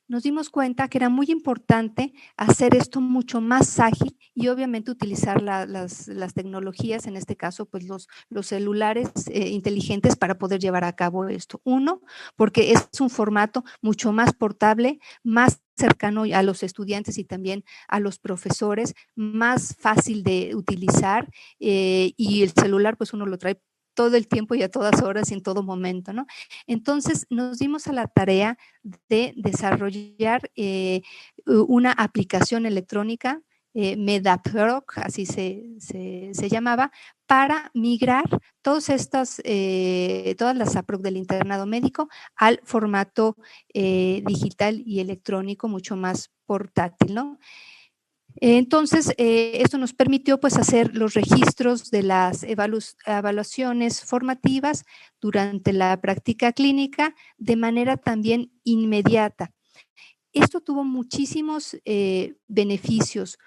Nos dimos cuenta que era muy importante hacer esto mucho más ágil y obviamente utilizar las tecnologías, en este caso pues los celulares inteligentes para poder llevar a cabo esto. Uno, porque es un formato mucho más portable, más cercano a los estudiantes y también a los profesores, más fácil de utilizar y el celular pues uno lo trae todo el tiempo y a todas horas y en todo momento, ¿no? Entonces nos dimos a la tarea de desarrollar una aplicación electrónica, Medaproc, así se llamaba, para migrar todas las APROC del internado médico al formato digital y electrónico mucho más portátil, ¿no? Entonces, esto nos permitió pues hacer los registros de las evaluaciones formativas durante la práctica clínica de manera también inmediata. Esto tuvo muchísimos beneficios.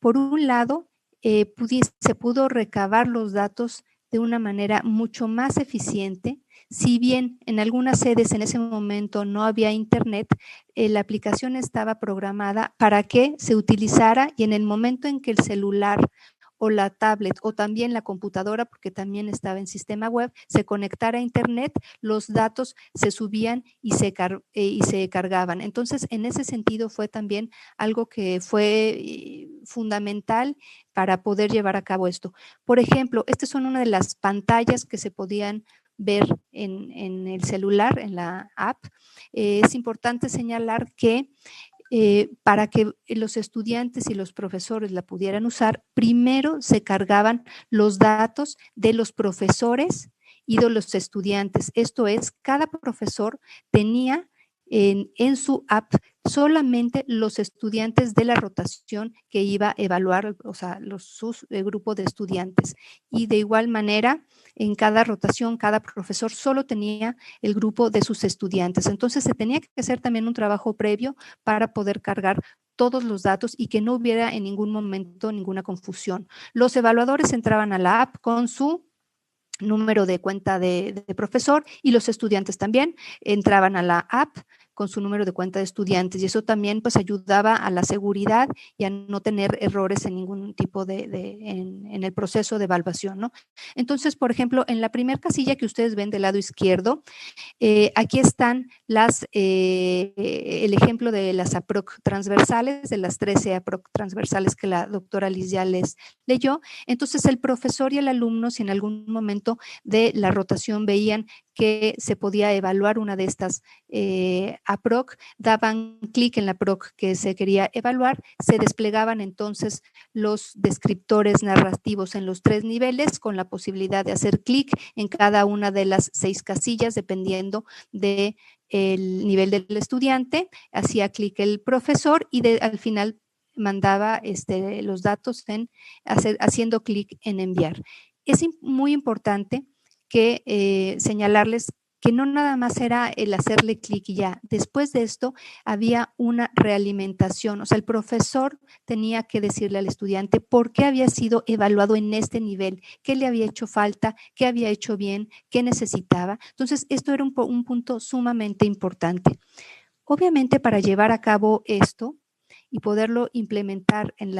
Por un lado, se pudo recabar los datos de una manera mucho más eficiente. Si bien en algunas sedes en ese momento no había internet, la aplicación estaba programada para que se utilizara y en el momento en que el celular o la tablet o también la computadora, porque también estaba en sistema web, se conectara a internet, los datos se subían y se cargaban. Entonces, en ese sentido fue también algo que fue fundamental para poder llevar a cabo esto. Por ejemplo, estas son una de las pantallas que se podían ver en el celular, en la app. Es importante señalar que para que los estudiantes y los profesores la pudieran usar, primero se cargaban los datos de los profesores y de los estudiantes. Esto es, cada profesor tenía en su app solamente los estudiantes de la rotación que iba a evaluar, o sea, su grupo de estudiantes. Y de igual manera, en cada rotación, cada profesor solo tenía el grupo de sus estudiantes. Entonces se tenía que hacer también un trabajo previo para poder cargar todos los datos y que no hubiera en ningún momento ninguna confusión. Los evaluadores entraban a la app con su número de cuenta de profesor y los estudiantes también entraban a la app con su número de cuenta de estudiantes y eso también pues ayudaba a la seguridad y a no tener errores en ningún tipo en el proceso de evaluación, ¿no? Entonces, por ejemplo, en la primera casilla que ustedes ven del lado izquierdo, aquí están el ejemplo de las APROC transversales, de las 13 APROC transversales que la doctora Liz ya les leyó. Entonces, el profesor y el alumno, si en algún momento de la rotación veían que se podía evaluar una de estas APROC, daban clic en la APROC que se quería evaluar, se desplegaban entonces los descriptores narrativos en los 3 niveles con la posibilidad de hacer clic en cada una de las 6 casillas dependiendo del nivel del estudiante, hacía clic el profesor y al final mandaba los datos haciendo clic en enviar. Es muy importante que señalarles que no nada más era el hacerle clic y ya. Después de esto había una realimentación, o sea, el profesor tenía que decirle al estudiante por qué había sido evaluado en este nivel, qué le había hecho falta, qué había hecho bien, qué necesitaba. Entonces, esto era un punto sumamente importante. Obviamente, para llevar a cabo esto y poderlo implementar en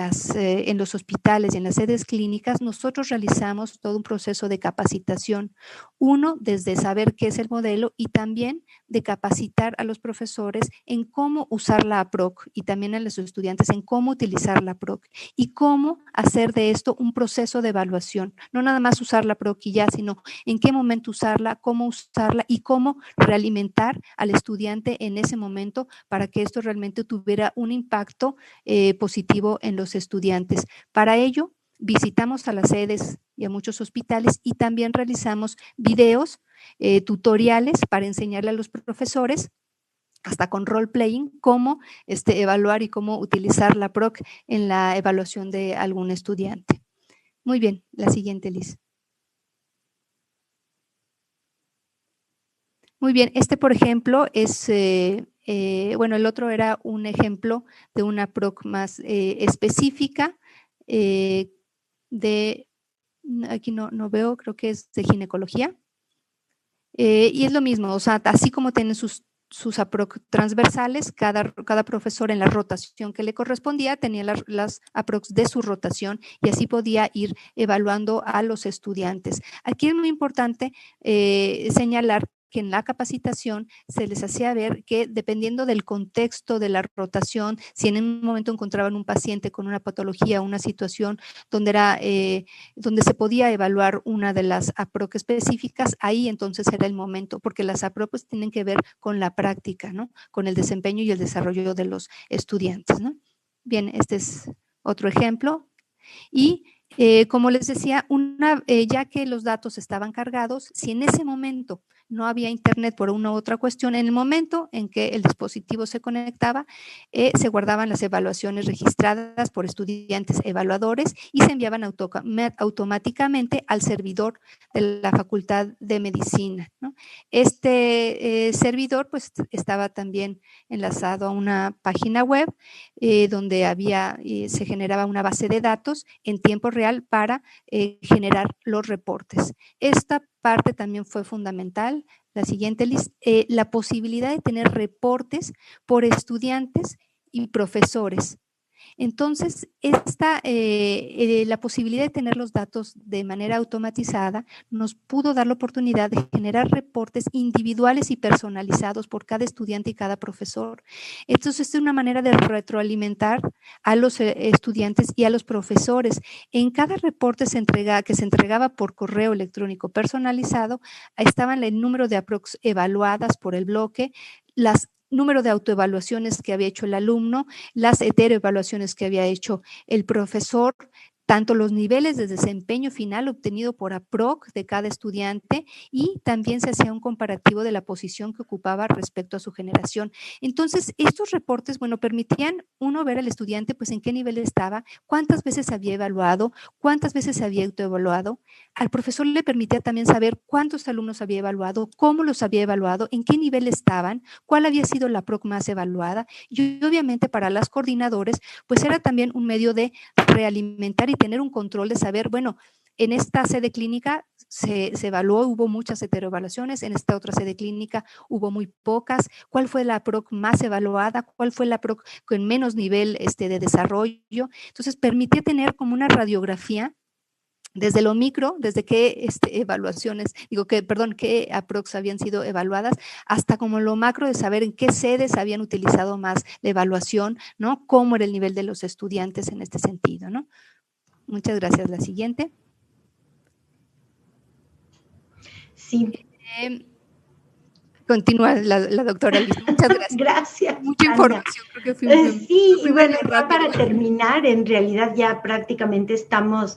los hospitales y en las sedes clínicas, nosotros realizamos todo un proceso de capacitación. Uno, desde saber qué es el modelo y también de capacitar a los profesores en cómo usar la APROC y también a los estudiantes en cómo utilizar la APROC y cómo hacer de esto un proceso de evaluación. No nada más usar la APROC y ya, sino en qué momento usarla, cómo usarla y cómo realimentar al estudiante en ese momento para que esto realmente tuviera un impacto positivo en los estudiantes. Para ello, visitamos a las sedes y a muchos hospitales y también realizamos videos, tutoriales para enseñarle a los profesores, hasta con role-playing, cómo evaluar y cómo utilizar la APROC en la evaluación de algún estudiante. Muy bien, la siguiente, Liz. Muy bien, por ejemplo, es, bueno, el otro era un ejemplo de una APROC más específica aquí no veo, creo que es de ginecología. Y es lo mismo, o sea, así como tienen sus APROC transversales, cada profesor en la rotación que le correspondía tenía las APROCs de su rotación y así podía ir evaluando a los estudiantes. Aquí es muy importante señalar que en la capacitación se les hacía ver que dependiendo del contexto de la rotación, si en un momento encontraban un paciente con una patología, una situación donde se podía evaluar una de las APROC específicas, ahí entonces era el momento, porque las APROC pues, tienen que ver con la práctica, ¿no? Con el desempeño y el desarrollo de los estudiantes, ¿no? Bien, este es otro ejemplo. Y como les decía, ya que los datos estaban cargados, si en ese momento no había internet por una u otra cuestión, en el momento en que el dispositivo se conectaba, se guardaban las evaluaciones registradas por estudiantes evaluadores y se enviaban automáticamente al servidor de la Facultad de Medicina, ¿no? Servidor pues estaba también enlazado a una página web donde se generaba una base de datos en tiempo real para generar los reportes. Esta parte también fue fundamental. La siguiente, la posibilidad de tener reportes por estudiantes y profesores. Entonces, la posibilidad de tener los datos de manera automatizada nos pudo dar la oportunidad de generar reportes individuales y personalizados por cada estudiante y cada profesor. Entonces, es una manera de retroalimentar a los estudiantes y a los profesores. En cada reporte que se entregaba por correo electrónico personalizado, estaban el número de APROCs evaluadas por el bloque, número de autoevaluaciones que había hecho el alumno, las heteroevaluaciones que había hecho el profesor, tanto los niveles de desempeño final obtenido por APROC de cada estudiante y también se hacía un comparativo de la posición que ocupaba respecto a su generación. Entonces, estos reportes, bueno, permitían uno ver al estudiante pues en qué nivel estaba, cuántas veces había evaluado, cuántas veces se había autoevaluado. Al profesor le permitía también saber cuántos alumnos había evaluado, cómo los había evaluado, en qué nivel estaban, cuál había sido la APROC más evaluada y obviamente para las coordinadores pues era también un medio de realimentar y tener un control de saber, bueno, en esta sede clínica se evaluó, hubo muchas heteroevaluaciones, en esta otra sede clínica hubo muy pocas, cuál fue la APROC más evaluada, cuál fue la APROC con menos nivel de desarrollo. Entonces permitía tener como una radiografía desde lo micro, desde qué evaluaciones, qué APROCs habían sido evaluadas, hasta como lo macro de saber en qué sedes habían utilizado más la evaluación, ¿no? Cómo era el nivel de los estudiantes en este sentido, ¿no? Muchas gracias. La siguiente. Sí. Continúa la doctora Liz. Muchas gracias. Gracias. Mucha información. Creo que sí, y bueno, ya para terminar, en realidad ya prácticamente estamos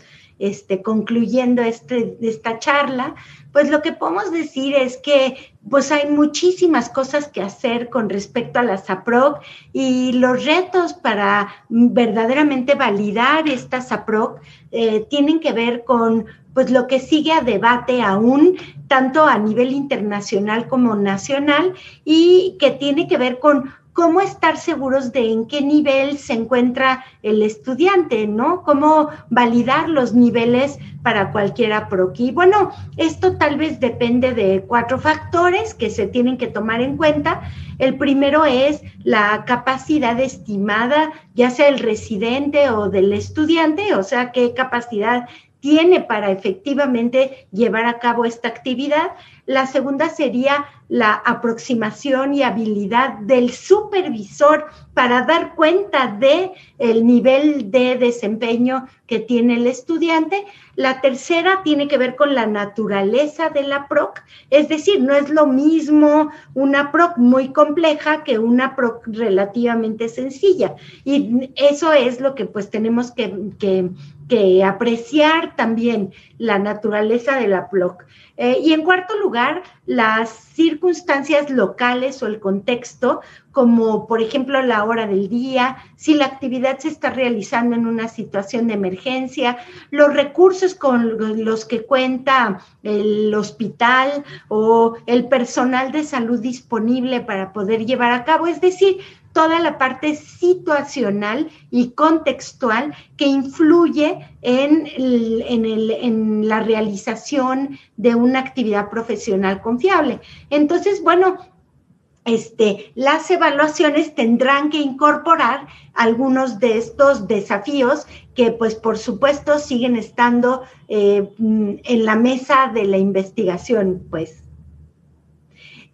concluyendo esta charla, pues lo que podemos decir es que pues hay muchísimas cosas que hacer con respecto a las APROC y los retos para verdaderamente validar estas APROC tienen que ver con pues lo que sigue a debate aún, tanto a nivel internacional como nacional, y que tiene que ver con cómo estar seguros de en qué nivel se encuentra el estudiante, ¿no? Cómo validar los niveles para cualquier APROC. Y bueno, esto tal vez depende de 4 factores que se tienen que tomar en cuenta. El primero es la capacidad estimada, ya sea el residente o del estudiante, o sea, qué capacidad tiene para efectivamente llevar a cabo esta actividad. La segunda sería la aproximación y habilidad del supervisor para dar cuenta de el nivel de desempeño que tiene el estudiante. La tercera tiene que ver con la naturaleza de la APROC, es decir, no es lo mismo una APROC muy compleja que una APROC relativamente sencilla. Y eso es lo que pues tenemos que apreciar también, la naturaleza de la APROC. Y en cuarto lugar, las circunstancias locales o el contexto, como por ejemplo la hora del día, si la actividad se está realizando en una situación de emergencia, los recursos con los que cuenta el hospital o el personal de salud disponible para poder llevar a cabo, es decir, toda la parte situacional y contextual que influye en la realización de una actividad profesional confiable. Entonces, bueno, las evaluaciones tendrán que incorporar algunos de estos desafíos que, pues, por supuesto, siguen estando en la mesa de la investigación, pues.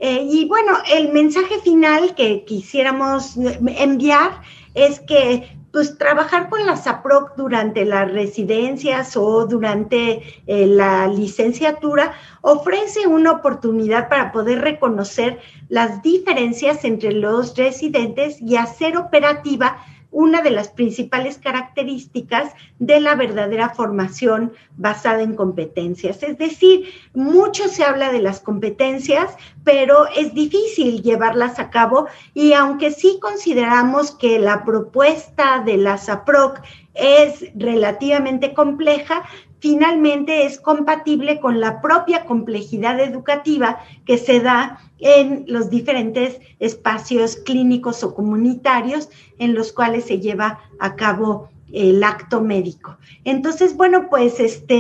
Y bueno, el mensaje final que quisiéramos enviar es que pues trabajar con las APROC durante las residencias o durante la licenciatura ofrece una oportunidad para poder reconocer las diferencias entre los residentes y hacer operativa una de las principales características de la verdadera formación basada en competencias. Es decir, mucho se habla de las competencias, pero es difícil llevarlas a cabo, y aunque sí consideramos que la propuesta de las APROC es relativamente compleja, finalmente es compatible con la propia complejidad educativa que se da en los diferentes espacios clínicos o comunitarios en los cuales se lleva a cabo el acto médico. Entonces, bueno, pues esto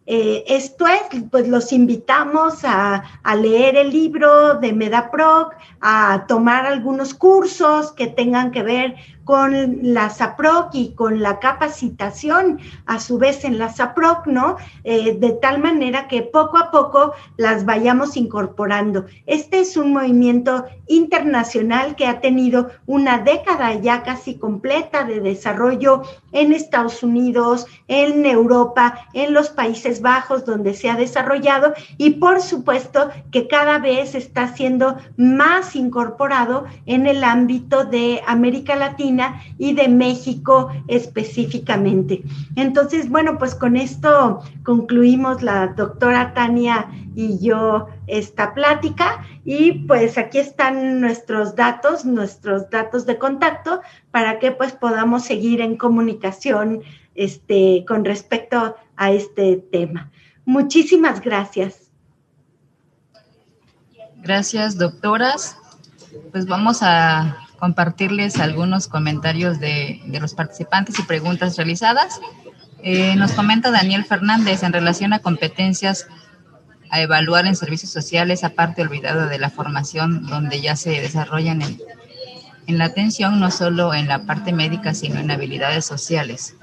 es, pues los invitamos a leer el libro de MEDAPROC, a tomar algunos cursos que tengan que ver con las APROC y con la capacitación a su vez en las APROC, ¿no? De tal manera que poco a poco las vayamos incorporando. Este es un movimiento internacional que ha tenido una década ya casi completa de desarrollo en Estados Unidos, en Europa, en los Países Bajos, donde se ha desarrollado, y por supuesto que cada vez está siendo más incorporado en el ámbito de América Latina Latina y de México específicamente. Entonces, bueno, pues con esto concluimos la doctora Tania y yo esta plática, y pues aquí están nuestros datos de contacto para que pues podamos seguir en comunicación con respecto a este tema. Muchísimas gracias. Gracias, doctoras. Pues vamos a compartirles algunos comentarios de los participantes y preguntas realizadas. Nos comenta Daniel Fernández en relación a competencias a evaluar en servicios sociales, aparte olvidado de la formación donde ya se desarrollan en la atención, no solo en la parte médica, sino en habilidades sociales.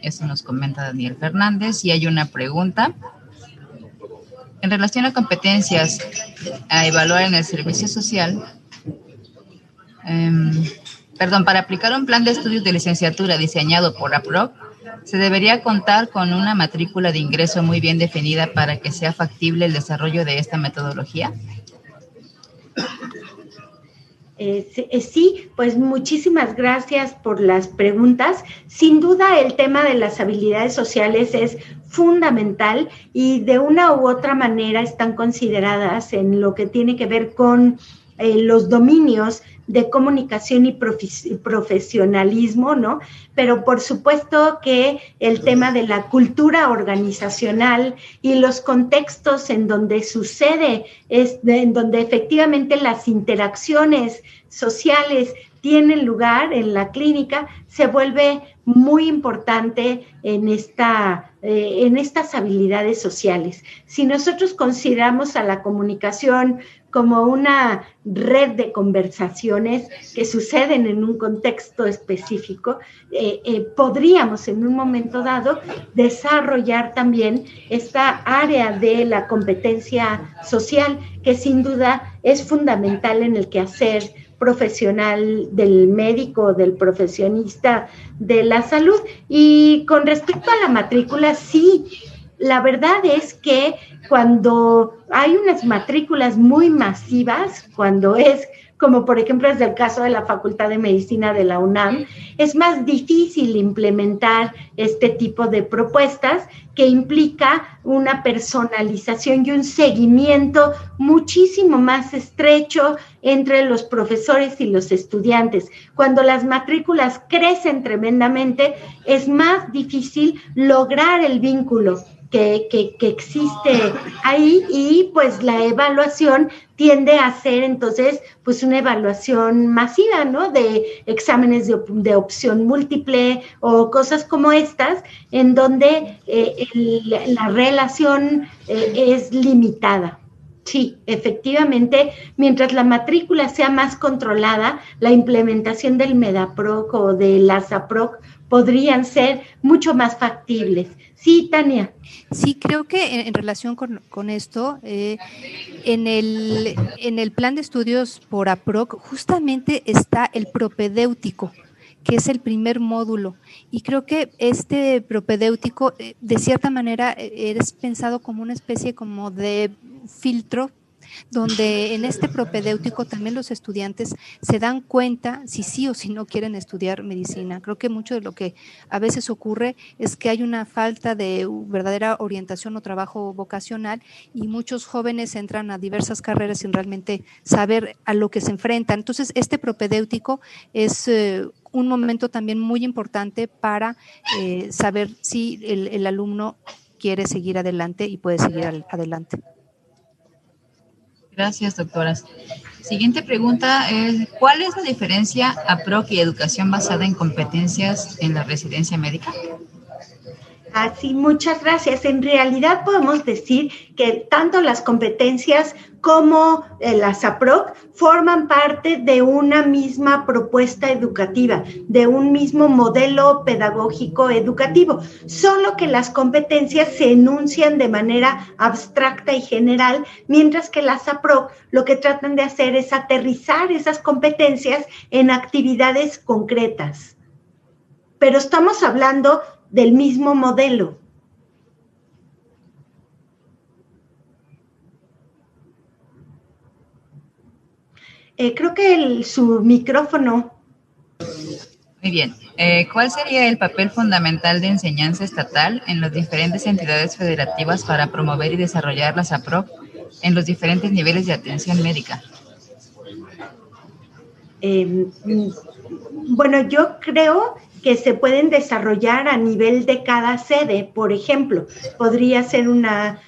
Eso nos comenta Daniel Fernández. Y hay una pregunta. En relación a competencias a evaluar en el servicio social, para aplicar un plan de estudios de licenciatura diseñado por APROC, se debería contar con una matrícula de ingreso muy bien definida para que sea factible el desarrollo de esta metodología. Sí, pues muchísimas gracias por las preguntas. Sin duda el tema de las habilidades sociales es fundamental y de una u otra manera están consideradas en lo que tiene que ver con los dominios de comunicación y profesionalismo, ¿no? Pero por supuesto que el tema de la cultura organizacional y los contextos en donde sucede, en donde efectivamente las interacciones sociales tienen lugar en la clínica, se vuelve muy importante en estas habilidades sociales. Si nosotros consideramos a la comunicación como una red de conversaciones que suceden en un contexto específico, podríamos en un momento dado desarrollar también esta área de la competencia social, que sin duda es fundamental en el quehacer profesional del médico, del profesionista de la salud. Y con respecto a la matrícula, sí, la verdad es que cuando hay unas matrículas muy masivas, cuando es como por ejemplo es el caso de la Facultad de Medicina de la UNAM, es más difícil implementar este tipo de propuestas que implica una personalización y un seguimiento muchísimo más estrecho entre los profesores y los estudiantes. Cuando las matrículas crecen tremendamente, es más difícil lograr el vínculo que existe ahí, y pues la evaluación tiende a ser entonces pues una evaluación masiva, ¿no? De exámenes de opción múltiple o cosas como estas, en donde la relación es limitada. Sí, efectivamente, mientras la matrícula sea más controlada, la implementación del MEDAPROC o del ASAPROC podrían ser mucho más factibles. Sí, Tania. Sí, creo que en relación con esto, en el plan de estudios por APROC justamente está el propedéutico, que es el primer módulo, y creo que este propedéutico de cierta manera es pensado como una especie como de filtro, donde en este propedéutico también los estudiantes se dan cuenta si sí o si no quieren estudiar medicina. Creo que mucho de lo que a veces ocurre es que hay una falta de verdadera orientación o trabajo vocacional, y muchos jóvenes entran a diversas carreras sin realmente saber a lo que se enfrentan. Entonces, este propedéutico es un momento también muy importante para saber si el alumno quiere seguir adelante y puede seguir adelante. Gracias, doctoras. Siguiente pregunta es, ¿cuál es la diferencia APROC y educación basada en competencias en la residencia médica? Así, muchas gracias. En realidad podemos decir que tanto las competencias como las APROC forman parte de una misma propuesta educativa, de un mismo modelo pedagógico educativo, solo que las competencias se enuncian de manera abstracta y general, mientras que las APROC lo que tratan de hacer es aterrizar esas competencias en actividades concretas. Pero estamos hablando del mismo modelo. Creo que su micrófono. Muy bien. ¿Cuál sería el papel fundamental de enseñanza estatal en las diferentes entidades federativas para promover y desarrollar las APROC en los diferentes niveles de atención médica? Bueno, yo creo que se pueden desarrollar a nivel de cada sede. Por ejemplo, podría ser una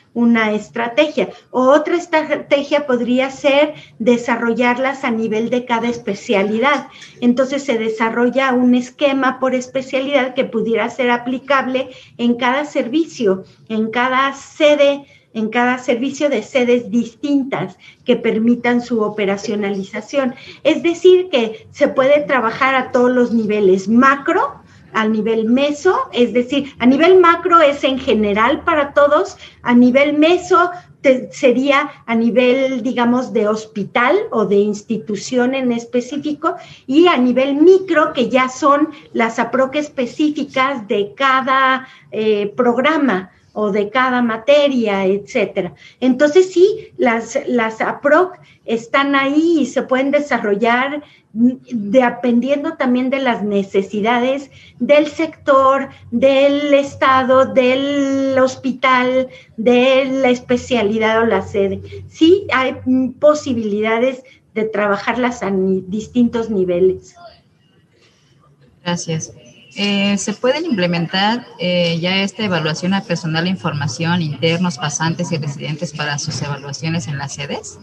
estrategia, o otra estrategia podría ser desarrollarlas a nivel de cada especialidad. Entonces se desarrolla un esquema por especialidad que pudiera ser aplicable en cada servicio, en cada sede, en cada servicio de sedes distintas que permitan su operacionalización. Es decir, que se puede trabajar a todos los niveles: macro, al nivel meso, es decir, a nivel macro es en general para todos, a nivel meso sería a nivel, digamos, de hospital o de institución en específico, y a nivel micro, que ya son las APROC específicas de cada programa o de cada materia, etcétera. Entonces sí, las APROC están ahí y se pueden desarrollar dependiendo también de las necesidades del sector, del estado, del hospital, de la especialidad o la sede. Sí hay posibilidades de trabajarlas a distintos niveles. Gracias. ¿Se pueden implementar ya esta evaluación a personal e información, internos, pasantes y residentes para sus evaluaciones en las sedes?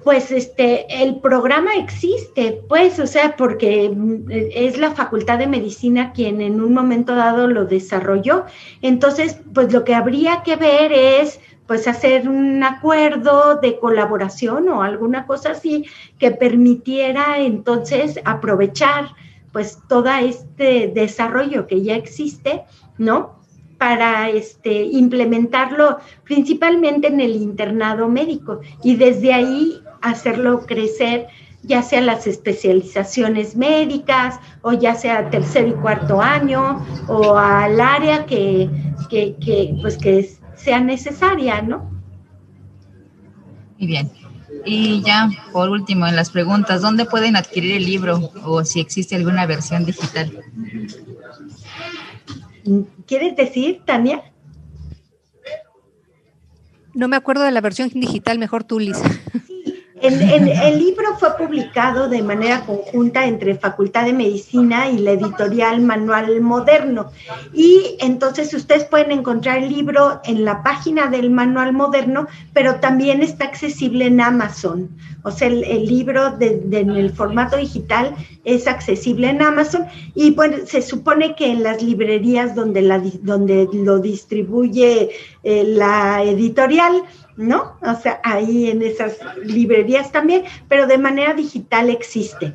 Pues el programa existe, pues, o sea, porque es la Facultad de Medicina quien en un momento dado lo desarrolló. Entonces, pues lo que habría que ver es, pues, hacer un acuerdo de colaboración o alguna cosa así que permitiera entonces aprovechar, pues, todo este desarrollo que ya existe, ¿no?, para implementarlo principalmente en el internado médico y desde ahí hacerlo crecer, ya sea las especializaciones médicas o ya sea tercer y cuarto año o al área que sea necesaria, ¿no? Muy bien. Y ya, por último, en las preguntas, ¿dónde pueden adquirir el libro o si existe alguna versión digital? ¿Quieres decir, Tania? No me acuerdo de la versión digital, mejor tú, Lisa. El libro fue publicado de manera conjunta entre Facultad de Medicina y la editorial Manual Moderno. Y entonces ustedes pueden encontrar el libro en la página del Manual Moderno, pero también está accesible en Amazon. O sea, el libro en el formato digital es accesible en Amazon. Y bueno, se supone que en las librerías donde lo distribuye la editorial, ¿no? O sea, ahí en esas librerías también, pero de manera digital existe.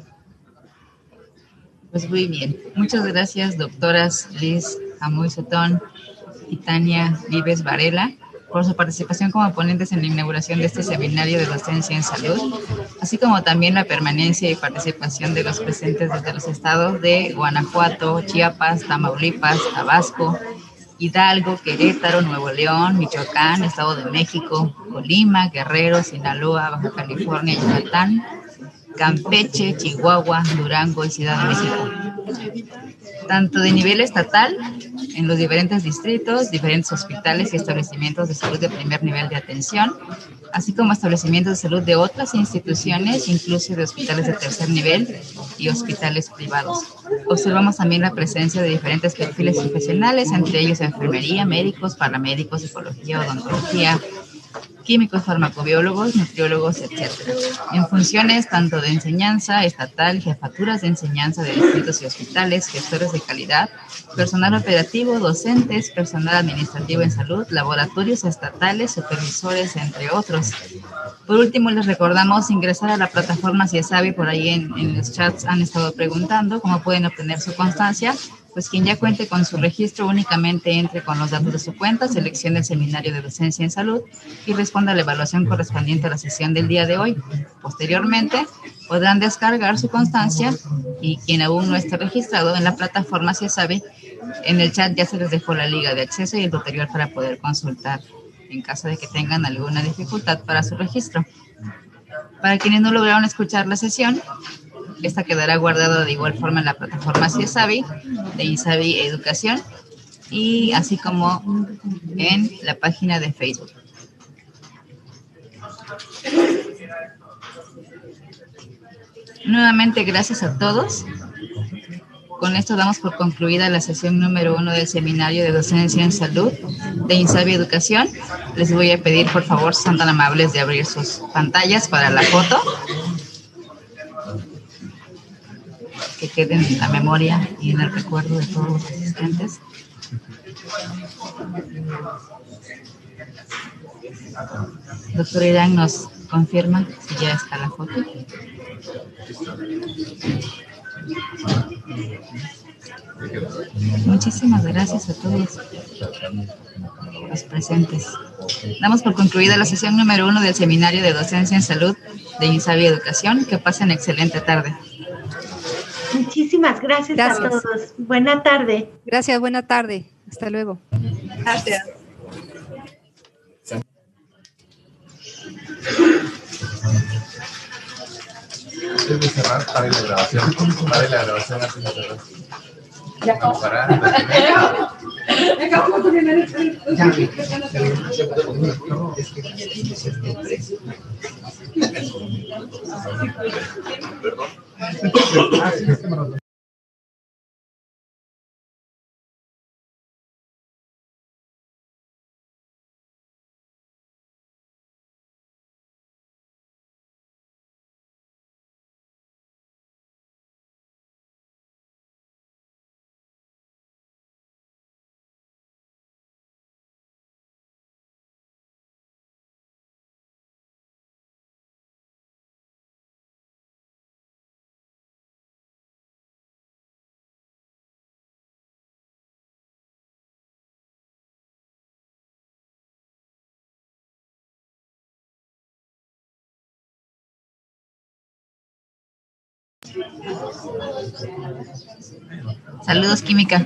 Pues muy bien. Muchas gracias, doctoras Liz Amoy Sotón y Tania Vives Varela, por su participación como ponentes en la inauguración de este seminario de docencia en salud, así como también la permanencia y participación de los presentes desde los estados de Guanajuato, Chiapas, Tamaulipas, Tabasco, Hidalgo, Querétaro, Nuevo León, Michoacán, Estado de México, Colima, Guerrero, Sinaloa, Baja California, Yucatán, Campeche, Chihuahua, Durango y Ciudad de México. Tanto de nivel estatal, en los diferentes distritos, diferentes hospitales y establecimientos de salud de primer nivel de atención, así como establecimientos de salud de otras instituciones, incluso de hospitales de tercer nivel y hospitales privados. Observamos también la presencia de diferentes perfiles profesionales, entre ellos enfermería, médicos, paramédicos, psicología, odontología, químicos, farmacobiólogos, nutriólogos, etc. En funciones tanto de enseñanza estatal, jefaturas de enseñanza de distritos y hospitales, gestores de calidad, personal operativo, docentes, personal administrativo en salud, laboratorios estatales, supervisores, entre otros. Por último, les recordamos ingresar a la plataforma CIESABI. Por ahí en los chats han estado preguntando cómo pueden obtener su constancia. Pues quien ya cuente con su registro únicamente entre con los datos de su cuenta, seleccione el seminario de docencia en salud y responda a la evaluación correspondiente a la sesión del día de hoy. Posteriormente, podrán descargar su constancia y quien aún no esté registrado en la plataforma CIESABI, en el chat ya se les dejó la liga de acceso y el tutorial para poder consultar en caso de que tengan alguna dificultad para su registro. Para quienes no lograron escuchar la sesión, Esta quedará guardada de igual forma en la plataforma Si es Sabi de Insabi Educación y así como en la página de Facebook. Nuevamente, gracias a todos. Con esto damos por concluida la sesión número 1 del Seminario de Docencia en Salud de Insabi Educación. Les voy a pedir, por favor, si son tan amables, de abrir sus pantallas para la foto, que queden en la memoria y en el recuerdo de todos los asistentes. Doctor Irán nos confirma si ya está la foto. Muchísimas gracias a todos los presentes. Damos por concluida la sesión número 1 del Seminario de Docencia en Salud de Insabi Educación. Que pasen excelente tarde. Muchísimas gracias a todos. Buena tarde. Gracias, buena tarde. Hasta luego. Gracias. Debe cerrar, para la grabación. Para la grabación antes de cerrar. Ya acabó. Perdón. Saludos, Química.